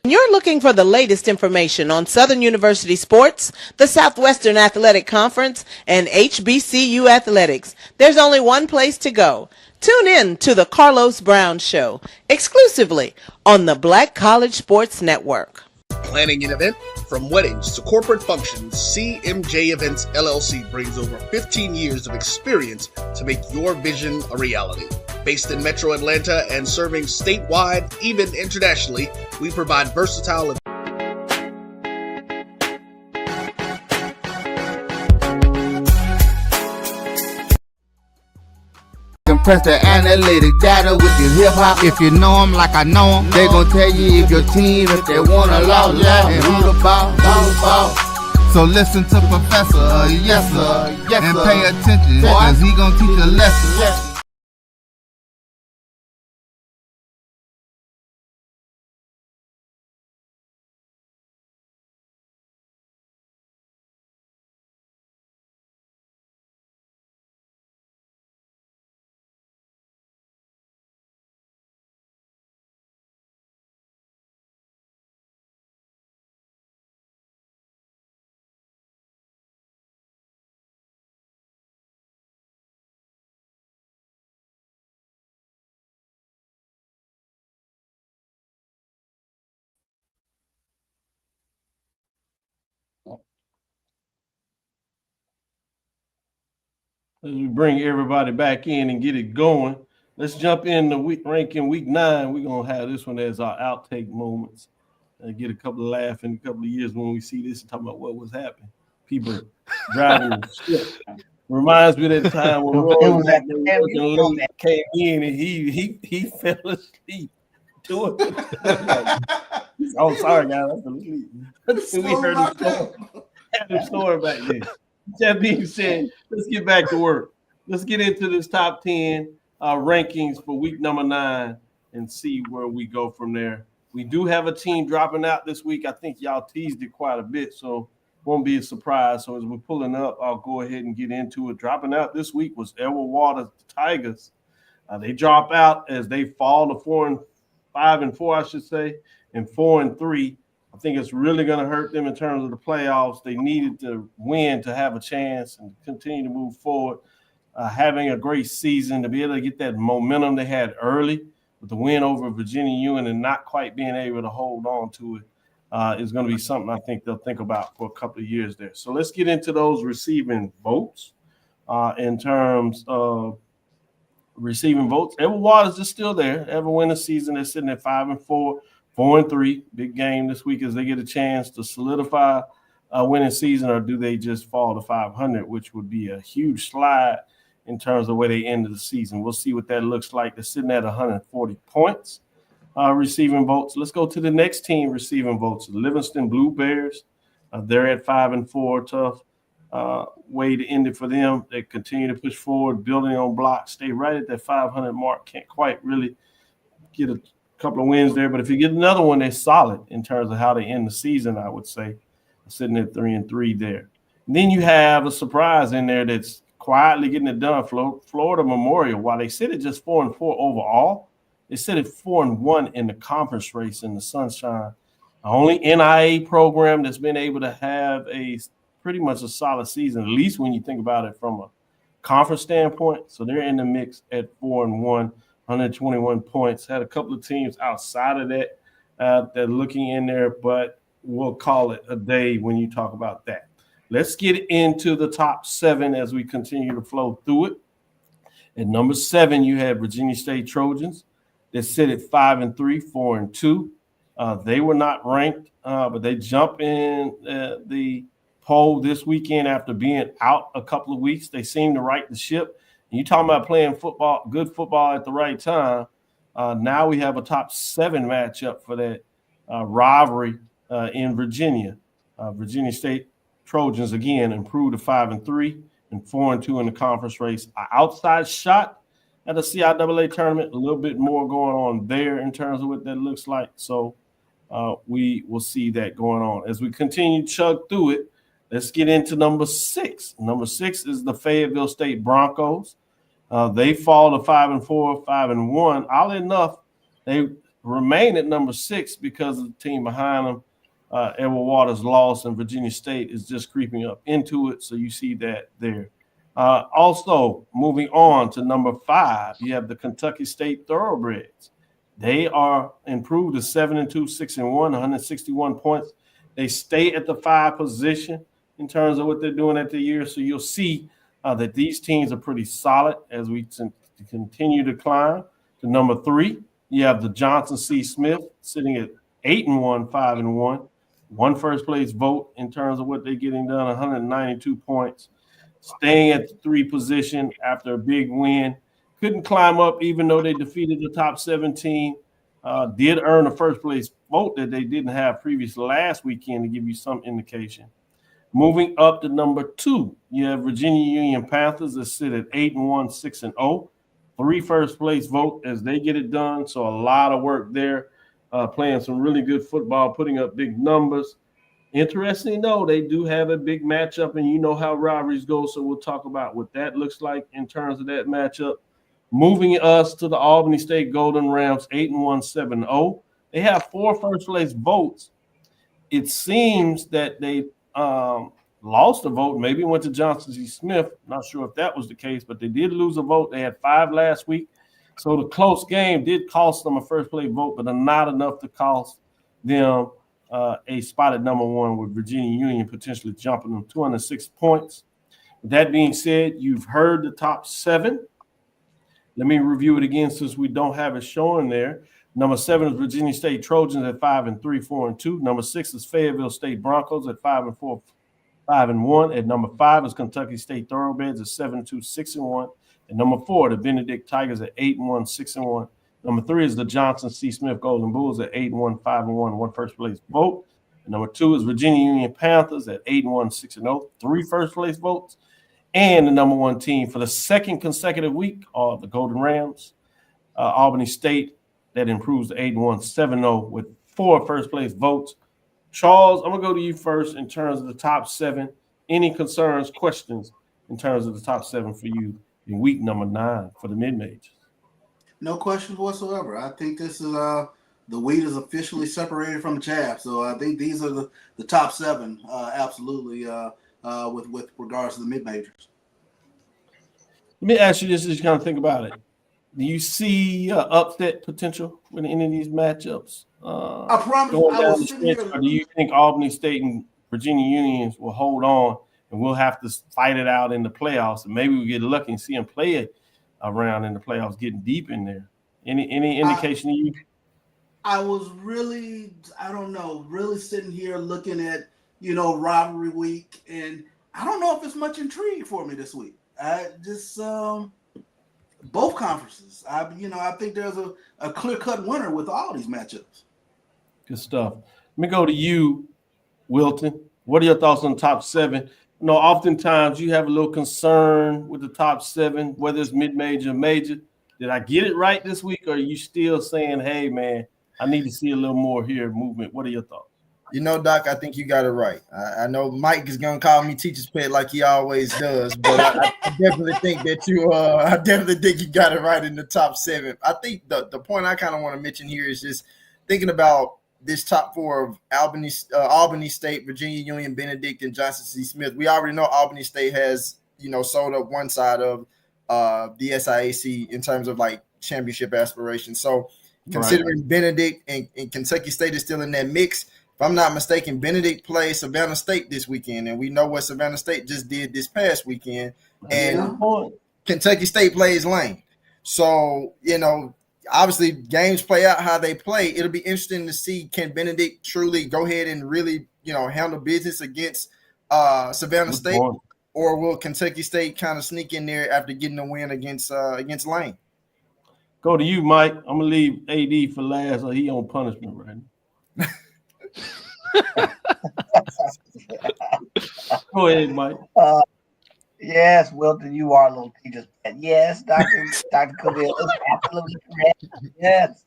You're looking for the latest information on Southern University sports, the Southwestern Athletic Conference, and HBCU athletics. There's only one place to go. Tune in to the Carlos Brown Show, exclusively on the Black College Sports Network. Planning an event? From weddings to corporate functions, CMJ Events LLC brings over 15 years of experience to make your vision a reality. Based in Metro Atlanta and serving statewide, even internationally, we provide versatile Compress the analytic data with your hip hop. If you know them like I know them, they gon' tell you if your team, if they wanna law, and who the ball. So listen to Professor, yes sir, and pay attention, cause he gon' teach a lesson. As we bring everybody back in and get it going, let's jump in the ranking week 9. We're going to have this one as our outtake moments and get a couple of laughs in a couple of years when we see this and talk about what was happening. People driving the ship. Reminds me of that time when Roy came in and he fell asleep doing it. Oh, sorry, guys. I fell asleep. We heard him snoring back then. That being said, let's get back to work. Let's get into this top 10 rankings for week number 9 and see where we go from there. We do have a team dropping out this week. I think y'all teased it quite a bit, so won't be a surprise. So as we're pulling up, I'll go ahead and get into it. Dropping out this week was Edward Waters Tigers. They drop out as they fall to 5-4, I should say, and 4-3. I think it's really going to hurt them in terms of the playoffs. They needed to win to have a chance and continue to move forward. Having a great season, to be able to get that momentum they had early with the win over Virginia Union and not quite being able to hold on to it is going to be something I think they'll think about for a couple of years there. So let's get into those receiving votes. In terms of receiving votes, Edward Waters is still there. Ever win the season, they're sitting at 5-4. 4-3, big game this week as they get a chance to solidify a winning season, or do they just fall to 500, which would be a huge slide in terms of where they ended the season. We'll see what that looks like. They're sitting at 140 points receiving votes. Let's go to the next team receiving votes, the Livingston Blue Bears. They're at 5-4, tough way to end it for them. They continue to push forward, building on blocks, stay right at that 500 mark. Can't quite really get a couple of wins there, but if you get another one, they're solid in terms of how they end the season, I would say, sitting at 3-3 there. And then you have a surprise in there that's quietly getting it done. Florida Memorial, while they sit at just 4-4 overall, they sit at 4-1 in the conference race in the Sunshine. The only NIA program that's been able to have a pretty much a solid season, at least when you think about it from a conference standpoint. So they're in the mix at 4-1. 121 points. Had a couple of teams outside of that that are looking in there, but we'll call it a day when you talk about that. Let's get into the top 7 as we continue to flow through it. At number 7, you have Virginia State Trojans that sit at 5-3, 4-2. They were not ranked, but they jump in the poll this weekend after being out a couple of weeks. They seem to right the ship. And you talking about playing football, good football at the right time. Now we have a top 7 matchup for that rivalry in Virginia. Virginia State Trojans, again, improved to 5-3 and 4-2 in the conference race. An outside shot at the CIAA tournament, a little bit more going on there in terms of what that looks like. So we will see that going on. As we continue to chug through it, let's get into number 6. Number 6 is the Fayetteville State Broncos. They fall to 5-4, 5-1. Oddly enough, they remain at number 6 because of the team behind them. Edward Waters lost, and Virginia State is just creeping up into it. So you see that there. Also, moving on to number 5, you have the Kentucky State Thoroughbreds. They are improved to 7-2, 6-1, 161 points. They stay at the 5 position in terms of what they're doing at the year. So you'll see that these teams are pretty solid as we continue to climb. To number 3, you have the Johnson C. Smith sitting at 8-1, 5-1. One first place vote in terms of what they're getting done, 192 points. Staying at the 3 position after a big win. Couldn't climb up even though they defeated the top 17. Did earn a first place vote that they didn't have previous last weekend to give you some indication. Moving up to number 2, you have Virginia Union Panthers that sit at 8-1, 6-0. 3 first place vote as they get it done. So a lot of work there, playing some really good football, putting up big numbers. Interesting, though, they do have a big matchup, and you know how rivalries go. So we'll talk about what that looks like in terms of that matchup. Moving us to the Albany State Golden Rams, 8-1, 7-0. They have 4 first place votes. It seems that they lost a vote, maybe went to Johnson C. Smith. Not sure if that was the case, but they did lose a vote. They had 5 last week. So the close game did cost them a first place vote, but not enough to cost them a spot at number 1 with Virginia Union potentially jumping them 206 points. With that being said, you've heard the top 7. Let me review it again since we don't have it showing there. Number 7 is Virginia State Trojans at 5-3, 4-2. Number 6 is Fayetteville State Broncos at 5-4, 5-1. At number 5 is Kentucky State Thoroughbreds at 7-2, 6-1. At number 4, the Benedict Tigers at 8-1, 6-1. Number 3 is the Johnson C. Smith Golden Bulls at 8-1, 5-1, 1 first place vote. And number 2 is Virginia Union Panthers at 8-1, 6-0, 3 first place votes. And the number 1 team for the second consecutive week are the Golden Rams, Albany State, that improves to 8-1, 7-0 with 4 first place votes. Charles, I'm going to go to you first in terms of the top 7. Any concerns, questions in terms of the top 7 for you in week number 9 for the mid-majors? No questions whatsoever. I think this is the wheat is officially separated from the chaff. So I think these are the top 7, absolutely, with regards to the mid-majors. Let me ask you this as you kind of think about it. Do you see upset potential with any of these matchups? I promise Going I down was the sitting stretch, here. or do you think Albany State and Virginia Unions will hold on and we'll have to fight it out in the playoffs, and maybe we get lucky and see them play it around in the playoffs, getting deep in there? Any indication to you? I was really, I don't know, really sitting here looking at, rivalry week, and I don't know if it's much intrigue for me this week. I just both conferences. I think there's a clear-cut winner with all these matchups. Good stuff. Let me go to you, Wilton. What are your thoughts on the top 7? Oftentimes you have a little concern with the top 7, whether it's mid-major or major. Did I get it right this week, or are you still saying, hey, man, I need to see a little more here movement? What are your thoughts? Doc, I think you got it right. I know Mike is gonna call me teacher's pet like he always does, but I definitely think that I definitely think you got it right in the top 7. I think the point I kind of want to mention here is just thinking about this top 4 of Albany State, Virginia Union, Benedict, and Johnson C. Smith. We already know Albany State has sold up one side of the SIAC in terms of like championship aspirations. So considering Benedict and Kentucky State is still in that mix, if I'm not mistaken, Benedict plays Savannah State this weekend, and we know what Savannah State just did this past weekend. And Kentucky State plays Lane. So, obviously games play out how they play. It'll be interesting to see, can Benedict truly go ahead and really, handle business against Savannah State, or will Kentucky State kind of sneak in there after getting a win against Lane? Go to you, Mike. I'm going to leave AD for last, or he on punishment right now. Go ahead, Mike. Yes, Wilton, you are a little teacher's pet. Yes, Dr. Cavil is absolutely correct. Yes,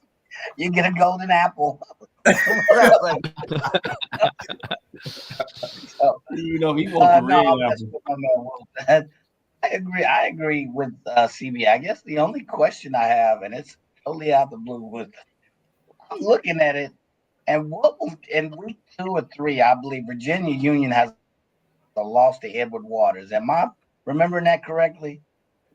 you get a golden apple. So, he wants the red apple. I agree with CB. I guess the only question I have, and it's totally out of the blue, was I'm looking at it, and in week 2 or 3, I believe Virginia Union has a loss to Edward Waters. Am I remembering that correctly?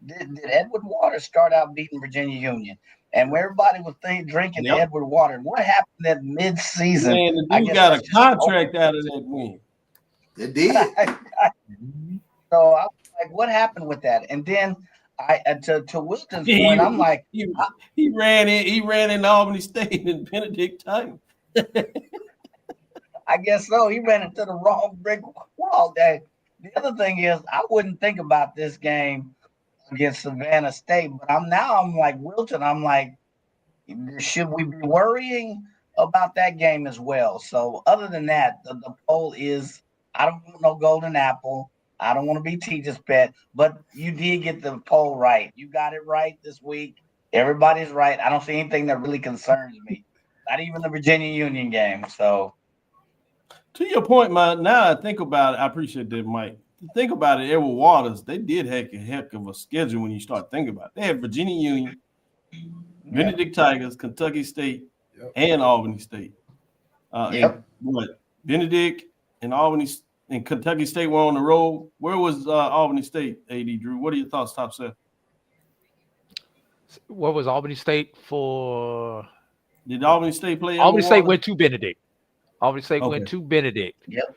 Did Edward Waters start out beating Virginia Union? And where everybody was drinking Yep. Edward Waters, what happened at mid-season? Man, the I dude guess got a that's just contract out of that win. It did. So I was like, what happened with that? And then to Wilton's point, I'm like, he ran in Albany State and Benedict Titan. I guess so. He ran into the wrong brick wall. The other thing is, I wouldn't think about this game against Savannah State, but I'm like Wilton. I'm like, should we be worrying about that game as well? So other than that, the poll is, I don't want no golden apple. I don't want to be teacher's pet, but you did get the poll right. You got it right this week. Everybody's right. I don't see anything that really concerns me. Not even the Virginia Union game. So, to your point, now I think about it, I appreciate that, Mike. Think about it, Edward Waters, they did have a heck of a schedule when you start thinking about it. They had Virginia Union, Benedict Tigers, Kentucky State, and Albany State. And Benedict and Albany and Kentucky State were on the road. Where was Albany State, AD Drew? What are your thoughts, Top Set? What was Albany State for? Did Albany State play? Albany State went to Benedict. Albany State Okay. went to Benedict. Yep.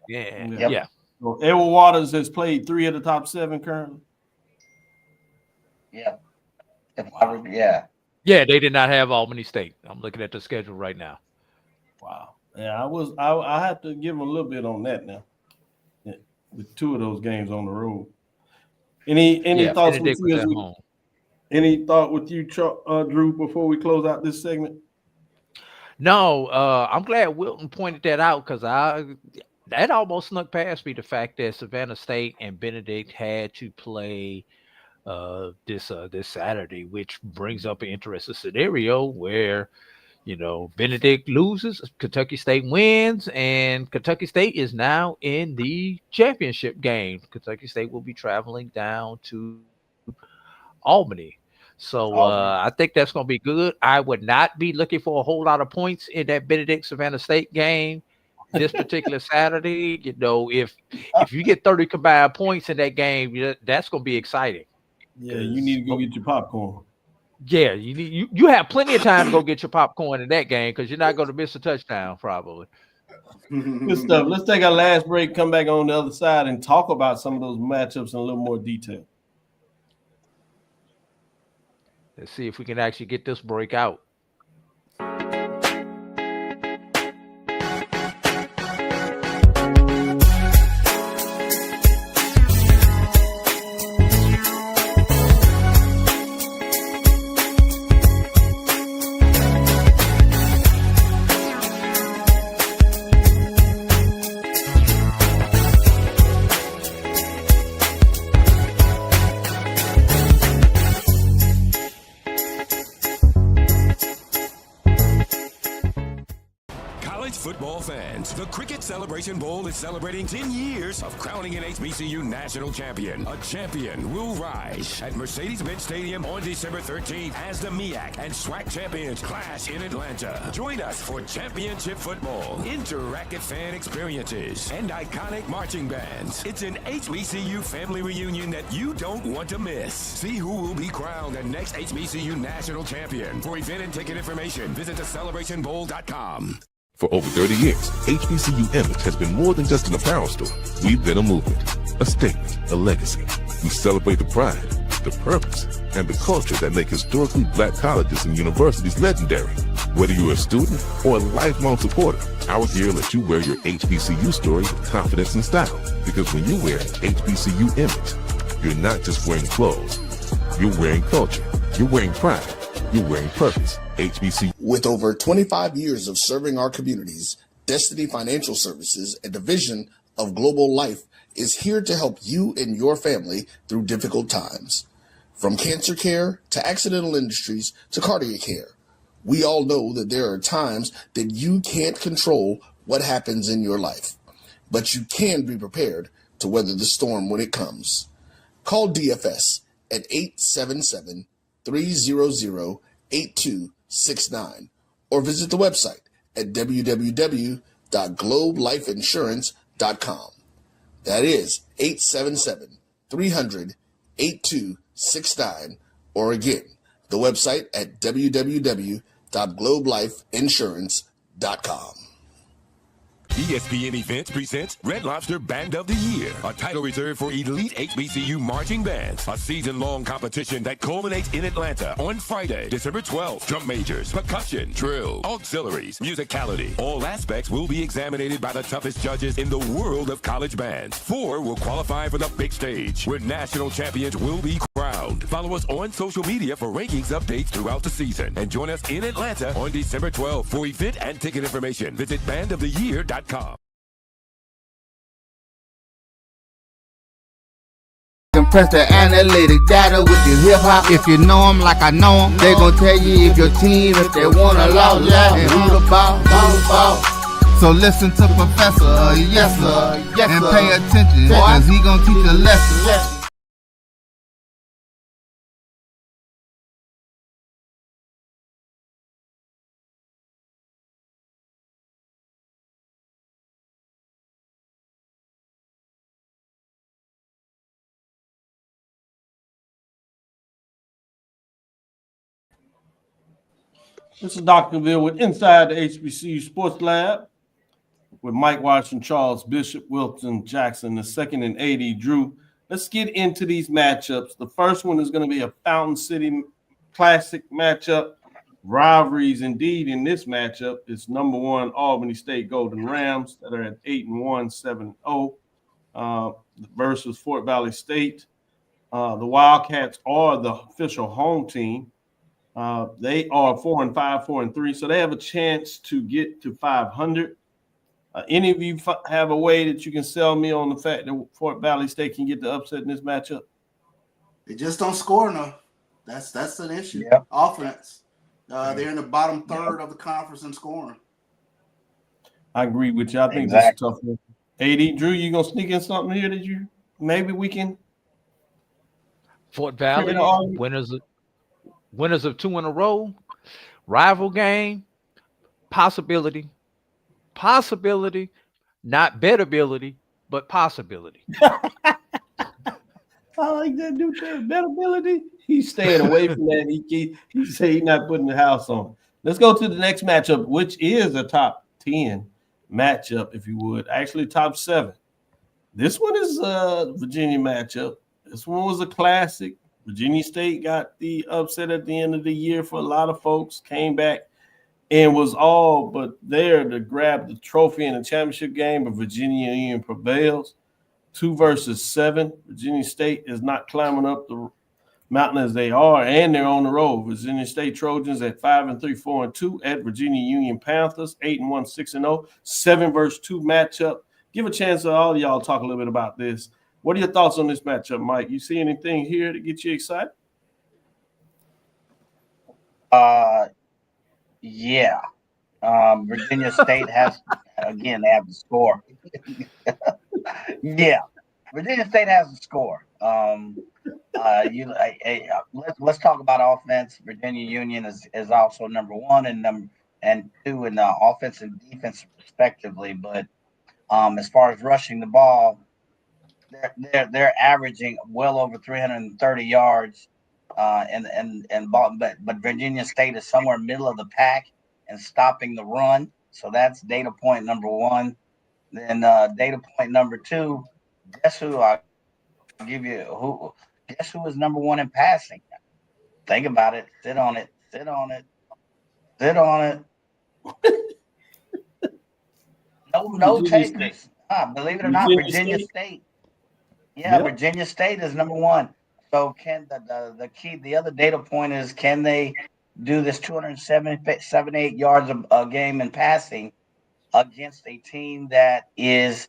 Yeah. So Edward Waters has played 3 of the top 7 currently. Yeah. Yeah, they did not have Albany State. I'm looking at the schedule right now. Wow. Yeah, I have to give him a little bit on that now. Yeah, with 2 of those games on the road. Any thoughts with you any thought with you, Drew, before we close out this segment? No, I'm glad Wilton pointed that out because that almost snuck past me, the fact that Savannah State and Benedict had to play this Saturday, which brings up an interesting scenario where Benedict loses, Kentucky State wins, and Kentucky State is now in the championship game. Kentucky State will be traveling down to Albany. So I think that's going to be good. I would not be looking for a whole lot of points in that Benedict Savannah State game this particular Saturday. If you get 30 combined points in that game, that's going to be exciting. Yeah, you need to go get your popcorn. Yeah, you have plenty of time to go get your popcorn in that game because you're not going to miss a touchdown probably. Good stuff. Let's take our last break, come back on the other side, and talk about some of those matchups in a little more detail. Let's see if we can actually get this break out. Football fans, the Cricket Celebration Bowl is celebrating 10 years of crowning an HBCU national champion. A champion will rise at Mercedes-Benz Stadium on December 13th as the MEAC and SWAC champions clash in Atlanta. Join us for championship football, interactive fan experiences, and iconic marching bands. It's an HBCU family reunion that you don't want to miss. See who will be crowned the next HBCU national champion. For event and ticket information, visit thecelebrationbowl.com. For over 30 years, HBCU Image has been more than just an apparel store. We've been a movement, a statement, a legacy. We celebrate the pride, the purpose, and the culture that make historically black colleges and universities legendary. Whether you're a student or a lifelong supporter, our gear lets you wear your HBCU story with confidence and style. Because when you wear HBCU Image, you're not just wearing clothes. You're wearing culture. You're wearing pride. You're wearing purpose. HBCU. With over 25 years of serving our communities, Destiny Financial Services, a division of Global Life, is here to help you and your family through difficult times. From cancer care to accidental industries to cardiac care, we all know that there are times that you can't control what happens in your life, but you can be prepared to weather the storm when it comes. Call DFS at 877-300-8269 or visit the website at www.globelifeinsurance.com. That is 877-300-8269, or again, the website at www.globelifeinsurance.com. ESPN Events presents Red Lobster Band of the Year, a title reserved for elite HBCU marching bands. A season-long competition that culminates in Atlanta on Friday, December 12th. Drum majors, percussion, drill, auxiliaries, musicality. All aspects will be examined by the toughest judges in the world of college bands. 4 will qualify for the big stage, where national champions will be crowned. Follow us on social media for rankings updates throughout the season. And join us in Atlanta on December 12th. For event and ticket information, visit bandoftheyear.com. Compress the analytic data with your hip hop. If you know them like I know them, they gon' tell you if your team, if they wanna loud and who the ball. So listen to Professor, yes sir, and pay attention, cause he gon' teach a lesson. This is Dr. Cavil with Inside the HBCU Sports Lab with Mike Washington, Charles Bishop, Wilton Jackson, the second, and AD Drew. Let's get into these matchups. The first one is going to be a Fountain City Classic matchup. Rivalries indeed in this matchup. It's number 1 Albany State Golden Rams that are at 8-1, 7-0 versus Fort Valley State. The Wildcats are the official home team. They are 4-5, 4-3, so they have a chance to get to 500. Any of you have a way that you can sell me on the fact that Fort Valley State can get the upset in this matchup? They just don't score enough. That's an issue. Yep. Offense. They're in the bottom third of the conference in scoring. I agree with you. I think that's a tough one. AD Drew, you gonna sneak in something here that you maybe we can? Fort Valley winners of 2 in a row, rival game, possibility, not bettability, but possibility. I like that new term, bettability. He's staying away from that. He said he's not putting the house on. Let's go to the next matchup, which is a top 10 matchup, if you would. Actually, top 7. This one is a Virginia matchup. This one was a classic. Virginia State got the upset at the end of the year for a lot of folks, came back and was all but there to grab the trophy in the championship game, but Virginia Union prevails. 2 versus 7. Virginia State is not climbing up the mountain as they are, and they're on the road. Virginia State Trojans at 5-3, 4-2 at Virginia Union Panthers, 8-1, 6-0. 7 versus 2 matchup. Give a chance to all of y'all to talk a little bit about this. What are your thoughts on this matchup, Mike? You see anything here to get you excited? Yeah. Virginia State has, again, they have the score. Yeah. Virginia State has the score. Let's talk about offense. Virginia Union is also number 1 and 2 in offense and defense respectively. But as far as rushing the ball, they're averaging well over 330 yards, but Virginia State is somewhere middle of the pack and stopping the run. So that's data point number 1. Then data point number 2. Guess who? I'll give you who. Guess who is number 1 in passing? Think about it. Sit on it. No takers. Believe it or not, Virginia State. Yeah, yep. Virginia State is number 1. So can the other data point is, can they do this 278 yards a game in passing against a team that is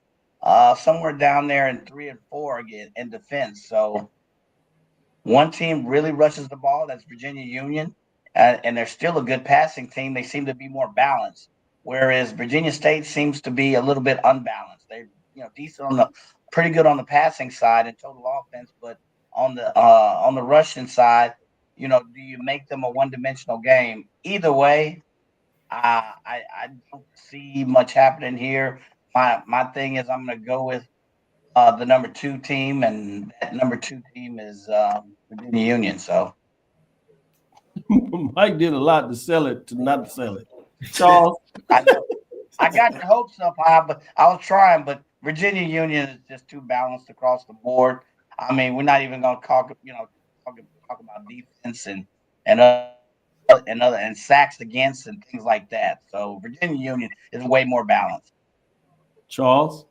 somewhere down there in 3 and 4 again in defense? So one team really rushes the ball, that's Virginia Union, and they're still a good passing team. They seem to be more balanced, whereas Virginia State seems to be a little bit unbalanced. They're decent pretty good on the passing side and total offense, but on the rushing side, do you make them a one-dimensional game? Either way, I don't see much happening here. My thing is I'm going to go with the number 2 team, and that number 2 team is Virginia Union. So Mike did a lot to sell it to not sell it. Charles, I know I got your hopes up high, but I was trying. But Virginia Union is just too balanced across the board. I mean, we're not even going to talk about defense and and sacks against and things like that. So Virginia Union is way more balanced. Charles.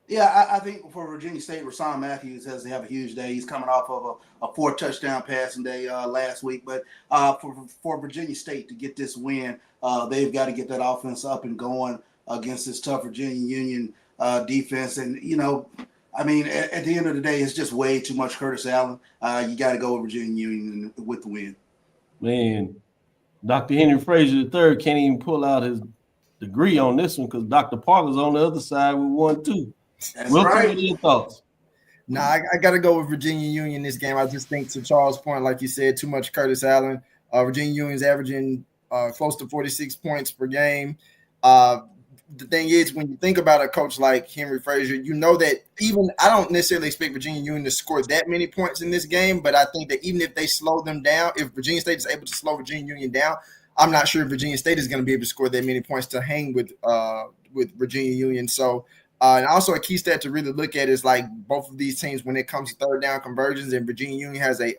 Yeah, I think for Virginia State, Rashawn Matthews has to have a huge day. He's coming off of a 4-touchdown passing day last week. But for Virginia State to get this win, they've got to get that offense up and going against this tough Virginia Union defense. And, you know, I mean, at the end of the day, it's just way too much Curtis Allen. You got to go with Virginia Union with the win. Man, Dr. Henry Frazier III can't even pull out his degree on this one because Dr. Parker's on the other side with 1-2. That's Wilson, right. what are your thoughts? Nah, I got to go with Virginia Union this game. I just think, to Charles' point, like you said, too much Curtis Allen. Virginia Union's averaging close to 46 points per game. The thing is, when you think about a coach like Henry Frazier, you know that even I don't necessarily expect Virginia Union to score that many points in this game, but I think that even if they slow them down, if Virginia State is able to slow Virginia Union down, I'm not sure Virginia State is going to be able to score that many points to hang with Virginia Union. So, and also a key stat to really look at is like both of these teams when it comes to third down conversions, and Virginia Union has a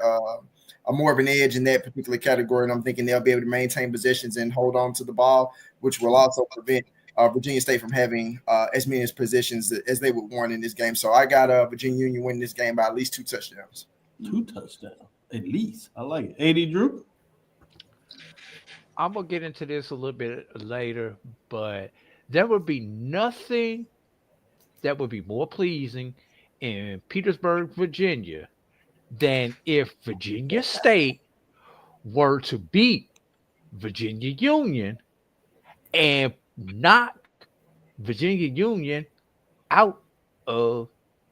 more of an edge in that particular category, and I'm thinking they'll be able to maintain possessions and hold on to the ball, which will also prevent Virginia State from having as many possessions as they would want in this game. So I got Virginia Union winning this game by at least 2 touchdowns. 2 touchdowns, at least. I like it. AD Drew? I'm going to get into this a little bit later, but there would be nothing that would be more pleasing in Petersburg, Virginia, than if Virginia State were to beat Virginia Union and knock Virginia Union out of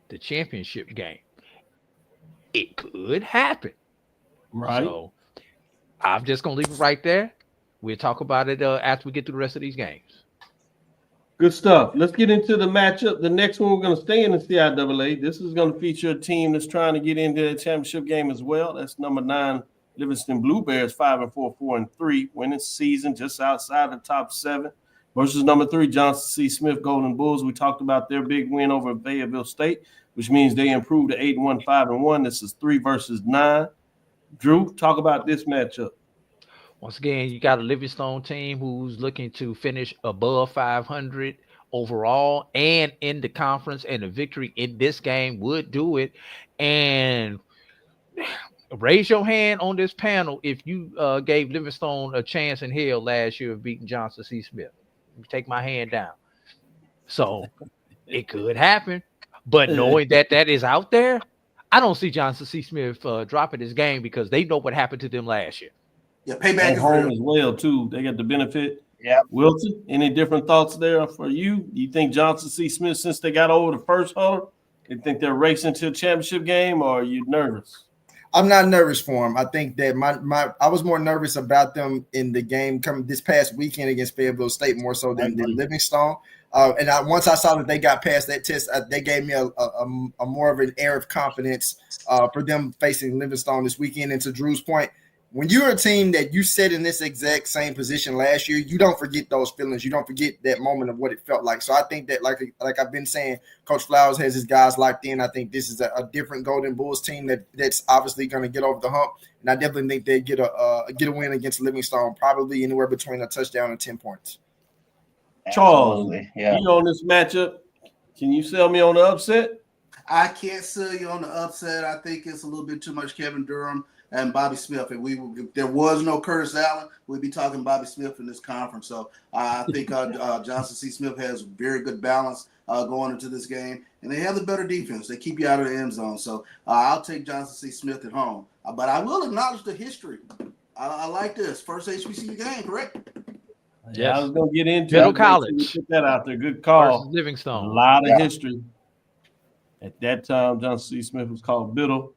the championship game. It could happen. Right. So I'm just going to leave it right there. We'll talk about it after we get through the rest of these games. Good stuff. Let's get into the matchup. The next one, we're going to stay in the CIAA. This is going to feature a team that's trying to get into the championship game as well. That's number 9, Livingston Blue Bears, 5-4, 4-3, winning season just outside the top 7. Versus number 3, Johnson C. Smith Golden Bulls. We talked about their big win over Fayetteville State, which means they improved to 8-1, 5-1. This is 3 versus 9. Drew, talk about this matchup. Once again, you got a Livingstone team who's looking to finish above 500 overall and in the conference, and a victory in this game would do it. And raise your hand on this panel if you gave Livingstone a chance in hell last year of beating Johnson C. Smith. Take my hand down. So it could happen, but knowing that is out there, I don't see Johnson C. Smith dropping his game because they know what happened to them last year. Yeah, payback at home as well, too. They got the benefit. Yeah. Wilson, any different thoughts there for you? You think Johnson C. Smith, since they got over the first hurdle, you think they're racing to a championship game, or are you nervous? I'm not nervous for them. I think that I was more nervous about them in the game coming this past weekend against Fayetteville State more so than Livingstone. Once I saw that they got past that test, they gave me a more of an air of confidence for them facing Livingstone this weekend. And to Drew's point, when you're a team that you set in this exact same position last year, you don't forget those feelings. You don't forget that moment of what it felt like. So I think that, like I've been saying, Coach Flowers has his guys locked in. I think this is a different Golden Bulls team that's obviously going to get over the hump. And I definitely think they get a win against Livingstone, probably anywhere between a touchdown and 10 points. Charles, you on this matchup, can you sell me on the upset? I can't sell you on the upset. I think it's a little bit too much Kevin Durham and Bobby Smith. If there was no Curtis Allen, we'd be talking Bobby Smith in this conference. So I think Johnson C. Smith has very good balance going into this game, and they have the better defense. They keep you out of the end zone. So I'll take Johnson C. Smith at home. But I will acknowledge the history. I like this. First HBCU game, correct? Yeah, I was going to get into Middle College. Put that out there. Good call. Versus Livingstone. A lot of history. At that time, Johnson C. Smith was called Middle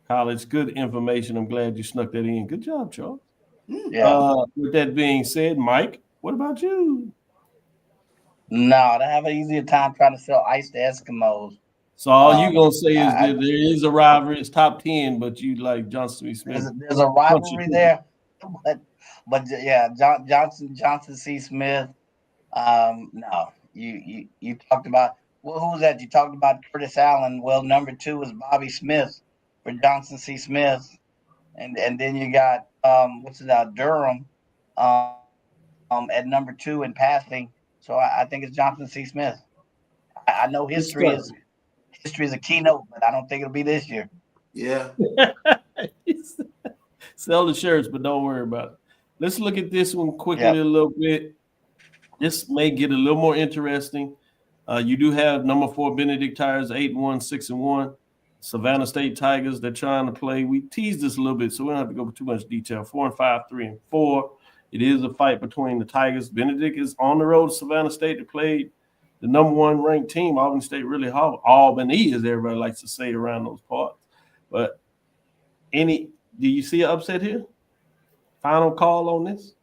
College. Good information. I'm glad you snuck that in. Good job, Charles. Yeah. With that being said, Mike, What about you? No, they have an easier time trying to sell ice to Eskimos. So all you gonna say is I- that there is a rivalry. It's top 10, but you like Johnson C. Smith. There's a rivalry there, but yeah, Johnson C. Smith. No, you talked about who's that? You talked about Curtis Allen. Well, number 2 is Bobby Smith for Johnson C. Smith, and then you got Durham, at number 2 in passing. So I think it's Johnson C. Smith. I know history is a keynote, but I don't think it'll be this year. Yeah. Sell the shirts, but don't worry about it. Let's look at this one quickly Yep. a little bit. This may get a little more interesting. You do have number 4 Benedict Tigers 8-1, 6-1. Savannah State Tigers, they're trying to play. We teased this a little bit, so we don't have to go into too much detail. 4-5, 3-4. It is a fight between the Tigers. Benedict is on the road to Savannah State to play the number 1 ranked team. Albany State really hard. Albany, as everybody likes to say around those parts. But do you see an upset here? Final call on this?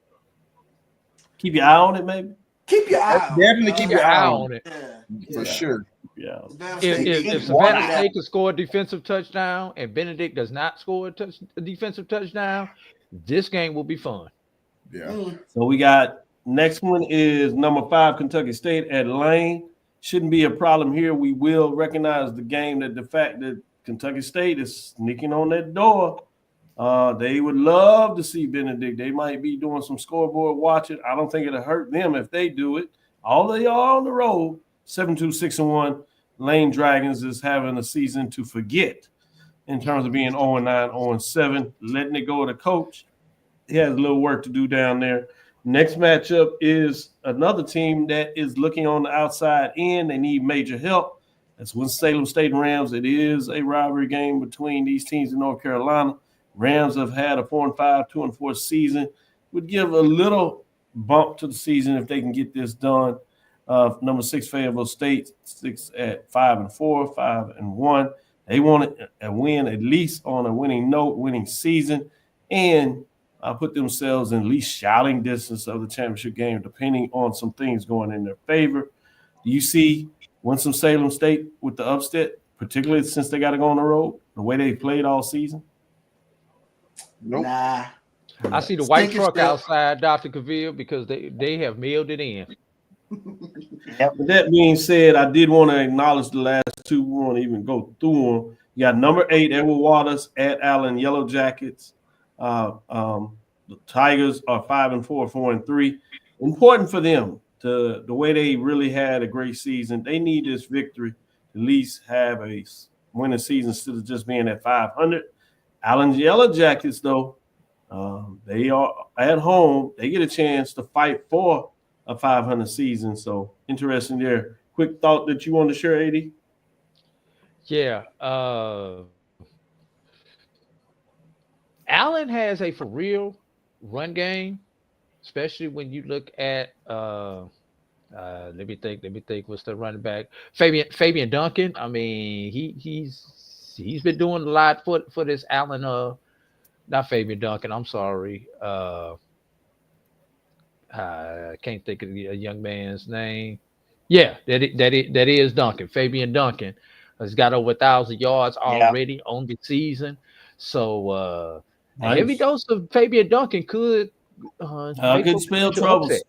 Keep your eye on it, maybe? Keep your eye on Definitely keep your eye on it. Yeah. For sure. Yeah. If Savannah State can score a defensive touchdown and Benedict does not score a defensive touchdown, this game will be fun. Yeah. So we got next one is number 5 Kentucky State at Lane. Shouldn't be a problem here. We will recognize the game that the fact that Kentucky State is sneaking on that door. They would love to see Benedict. They might be doing some scoreboard watching. I don't think it'll hurt them if they do it. All they are on the road, 7-2, 6-1. Lane Dragons is having a season to forget in terms of being 0-9, 0-7, letting it go to the coach. He has a little work to do down there. Next matchup is another team that is looking on the outside in. They need major help. That's Winston-Salem State Rams. It is a rivalry game between these teams in North Carolina. Rams have had a 4-5, 2-4 season. Would give a little bump to the season if they can get this done. Number 6 Fayetteville State, 6 at 5-4, 5-1. They want a win at least on a winning note, winning season, and put themselves in at least shouting distance of the championship game, depending on some things going in their favor. Do you see Winston-Salem State with the upset, particularly since they got to go on the road, the way they played all season? Nope. Nah. I see the white truck outside Dr. Cavil because they have mailed it in. With that being said, I did want to acknowledge the last two. We won't even go through them. You got number 8 Edward Waters at Allen Yellow Jackets. The Tigers are 5-4, 4-3. Important for them the way they really had a great season. They need this victory to at least have a winning season instead of just being at 500. Allen Yellow Jackets, though, they are at home. They get a chance to fight for a 500 season. So interesting there. Quick thought that you want to share, AD? Yeah. Allen has a for real run game, especially when you look at let me think what's the running back? Fabian Duncan. I mean, he's been doing a lot for this Allen not Fabian Duncan, I'm sorry. I can't think of a young man's name. Yeah, that is Duncan. Fabian Duncan has got over 1,000 yards already on the season. So a heavy dose of Fabian Duncan could spell troubles.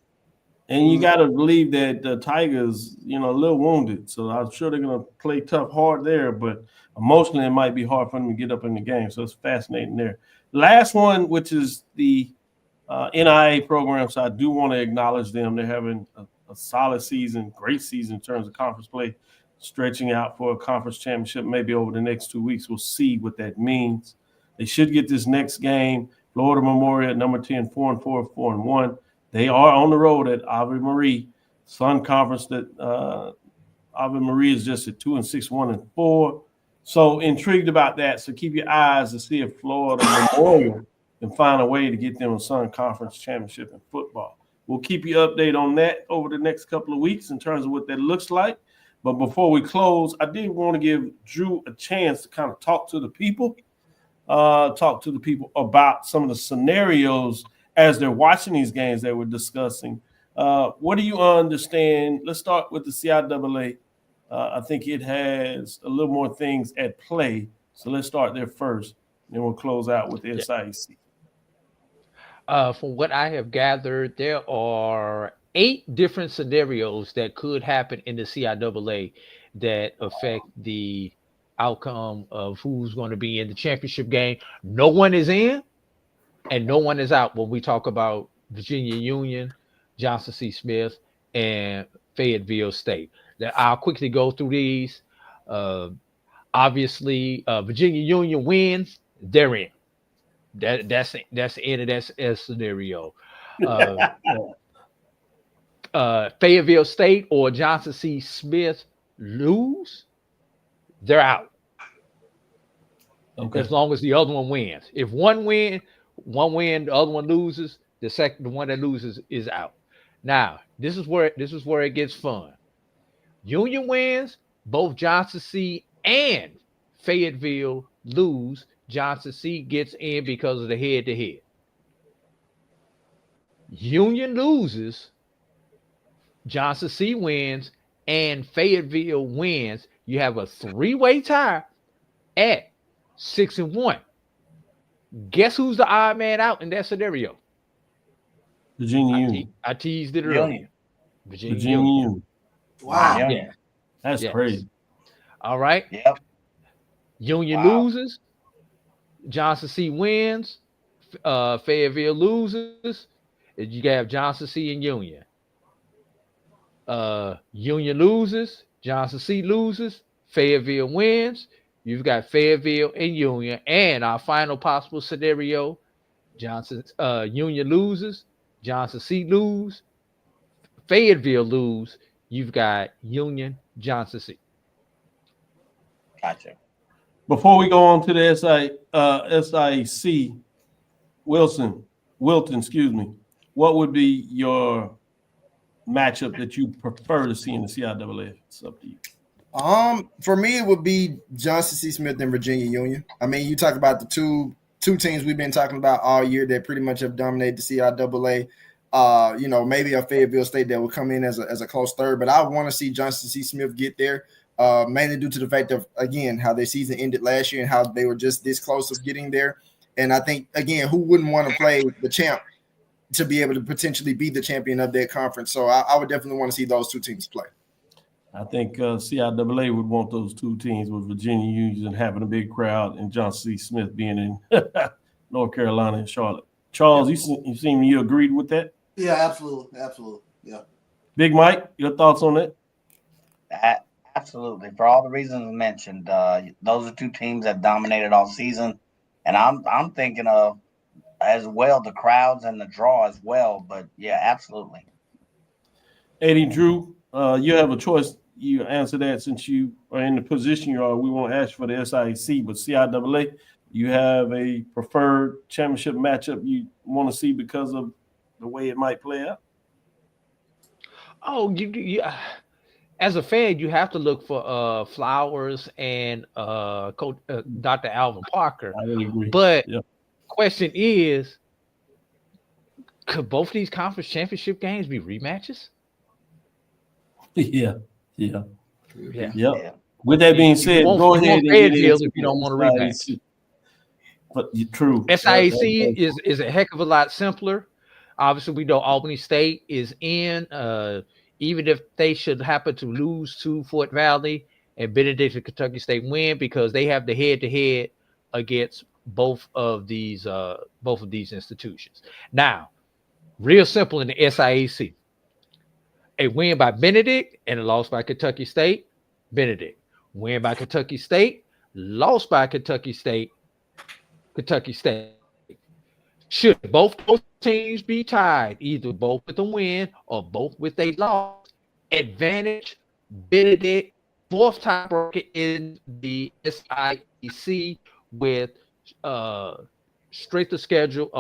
And you got to believe that the Tigers, a little wounded. So I'm sure they're going to play tough, hard there. But emotionally, it might be hard for them to get up in the game. So it's fascinating there. Last one, which is the NIA program. So I do want to acknowledge them. They're having a solid season, great season in terms of conference play, stretching out for a conference championship maybe over the next 2 weeks. We'll see what that means. They should get this next game. Florida Memorial at number 10, 4-4, 4-1. They are on the road at Ave Marie Sun Conference. That Ave Marie is just at 2-6, 1-4. So intrigued about that. So keep your eyes to see if Florida Memorial can find a way to get them a Sun Conference championship in football. We'll keep you updated on that over the next couple of weeks in terms of what that looks like. But before we close, I did want to give Drew a chance to kind of talk to the people about some of the scenarios as they're watching these games that we're discussing. What do you understand? Let's start with the CIAA. I think it has a little more things at play. So let's start there first. Then we'll close out with the SIAC. From what I have gathered, there are 8 different scenarios that could happen in the CIAA that affect the outcome of who's going to be in the championship game. No one is in and no one is out when we talk about Virginia Union, Johnson C. Smith, and Fayetteville State. Now, I'll quickly go through these. Obviously, Virginia Union wins, they're in. That's the end of that scenario. Fayetteville State or Johnson C. Smith lose, they're out. Okay. As long as the other one wins. If one win, the other one loses, the one that loses is out. Now, this is where it gets fun. Union wins, both Johnson C and Fayetteville lose. Johnson C gets in because of the head-to-head. Union loses, Johnson C wins, and Fayetteville wins. You have a 3-way tie at 6-1. Guess who's the odd man out in that scenario? Virginia Union. I teased it earlier. Virginia Union. Wow. Yeah. That's crazy. All right. Yep. Union loses. Johnson C wins. Fayetteville loses. You have Johnson C and Union. Union loses. Johnson C loses. Fayetteville wins. You've got Fayetteville and Union. And our final possible scenario, Union loses. Johnson C lose. Fayetteville lose. You've got Union, Johnson C. Gotcha. Before we go on to the SIAC, Wilton, excuse me, what would be your matchup that you prefer to see in the CIAA? It's up to you. For me, it would be Johnson C. Smith and Virginia Union. I mean, you talk about the two teams we've been talking about all year that pretty much have dominated the CIAA. Maybe a Fayetteville State that will come in as a close third, but I want to see Johnson C. Smith get there, mainly due to the fact of, again, how their season ended last year and how they were just this close of getting there. And I think, again, who wouldn't want to play the champ to be able to potentially be the champion of that conference? So I would definitely want to see those two teams play. I think CIAA would want those two teams with Virginia Union having a big crowd and Johnson C. Smith being in North Carolina and Charlotte. Charles, you agreed with that? Yeah, absolutely. Yeah. Big Mike, your thoughts on that? Absolutely. For all the reasons mentioned, those are two teams that dominated all season, and I'm thinking of as well the crowds and the draw as well. But yeah, absolutely. Eddie, Drew, you have a choice. You answer that since you are in the position you are. We won't ask for the SIAC, but CIAA, you have a preferred championship matchup you want to see because of the way it might play out? Oh, you as a fan, you have to look for Flowers and Coach Dr. Alvin Parker. I really agree. But question is, could both of these conference championship games be rematches? Yeah. With that being said, go ahead and get if you don't want to rematch. But true. SIAC is a heck of a lot simpler. Obviously, we know Albany State is in. Even if they should happen to lose to Fort Valley and Benedict and Kentucky State win, because they have the head-to-head against both of these institutions. Now, real simple in the SIAC. A win by Benedict and a loss by Kentucky State, Benedict. Win by Kentucky State, loss by Kentucky State, Kentucky State. Should both those teams be tied, either both with a win or both with a loss, advantage Benedict, fourth tiebreaker in the SIAC with strength of schedule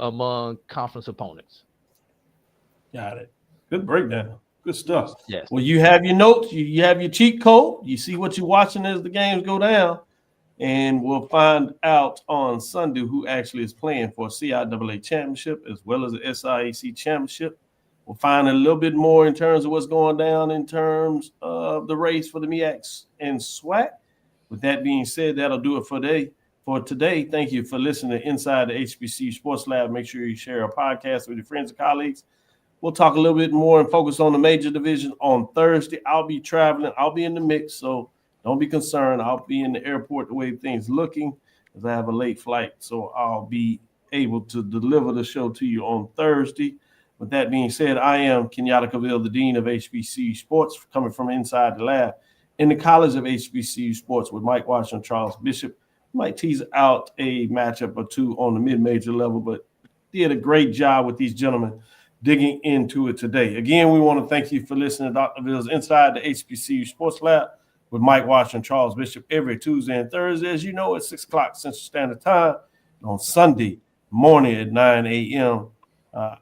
among conference opponents. Got it. Good breakdown. Good stuff. Yes. Well, you have your notes. You have your cheat code. You see what you're watching as the games go down. And we'll find out on Sunday who actually is playing for a CIAA championship as well as the SIAC championship. We'll find a little bit more in terms of what's going down in terms of the race for the MEACs and SWAC. With that being said, that'll do it for today. Thank you for listening to Inside the HBCU Sports Lab. Make sure you share our podcast with your friends and colleagues. We'll talk a little bit more and focus on the major division on Thursday. I'll be traveling. I'll be in the mix, so don't be concerned. I'll be in the airport the way things looking because I have a late flight, so I'll be able to deliver the show to you on Thursday. With that being said, I am Kenyatta Cavil, the Dean of HBCU Sports, coming from inside the lab in the College of HBCU Sports with Mike Washington, Charles Bishop. Might tease out a matchup or two on the mid-major level, but did a great job with these gentlemen digging into it today. Again, we want to thank you for listening to Dr. Ville's Inside the HBCU Sports Lab with Mike Washington, Charles Bishop every Tuesday and Thursday, as you know, at 6 o'clock Central Standard Time. On Sunday morning at 9 a.m.,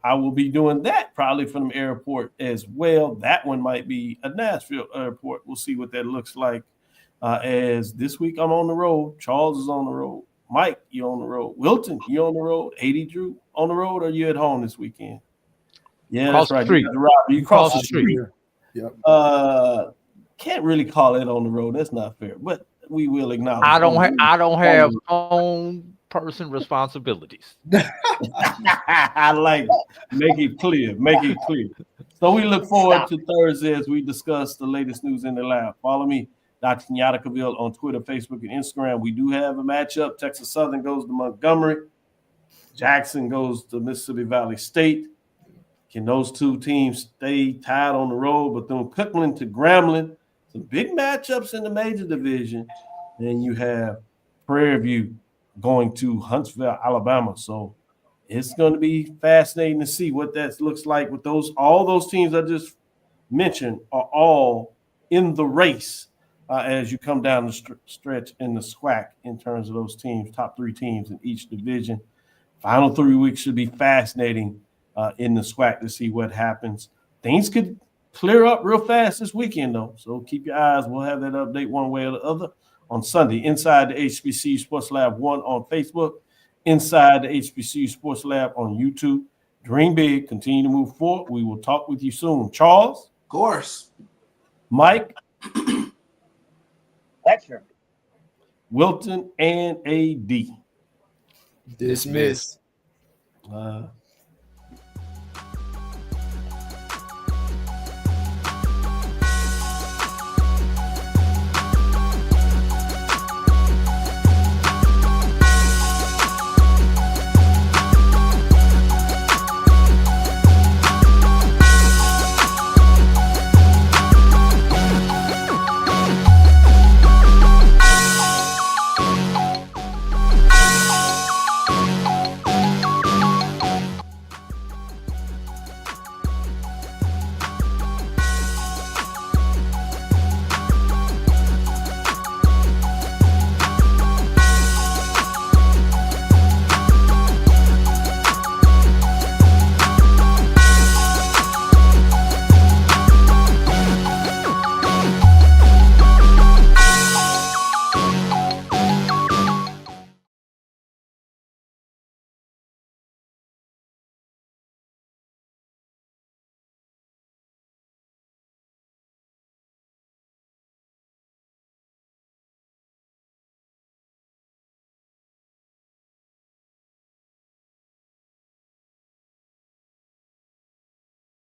I will be doing that probably from the airport as well. That one might be a Nashville airport. We'll see what that looks like. As this week I'm on the road. Charles is on the road. Mike, you're on the road. Wilton, you're on the road. 80 Drew, on the road, or you at home this weekend? Yeah, Cross that's right. the street. You cross the street. Yep. Can't really call it on the road. That's not fair, but we will acknowledge. I don't have own person responsibilities. I like it. Make it clear. Make it clear. So we look forward to Thursday as we discuss the latest news in the lab. Follow me, Dr. Kenyatta Cavil, on Twitter, Facebook, and Instagram. We do have a matchup. Texas Southern goes to Montgomery. Jackson goes to Mississippi Valley State. Can those two teams stay tied on the road? But then Cookland to Grambling, some big matchups in the major division. Then you have Prairie View going to Huntsville, Alabama. So it's going to be fascinating to see what that looks like with those. All those teams I just mentioned are all in the race as you come down the stretch in the SWAC in terms of those teams, top 3 teams in each division. Final 3 weeks should be fascinating in the SWAC to see what happens. Things could clear up real fast this weekend, though. So keep your eyes. We'll have that update one way or the other on Sunday. Inside the HBCU Sports Lab 1 on Facebook. Inside the HBCU Sports Lab on YouTube. Dream big. Continue to move forward. We will talk with you soon. Charles? Of course. Mike? Lecture. Wilton and AD. Dismissed.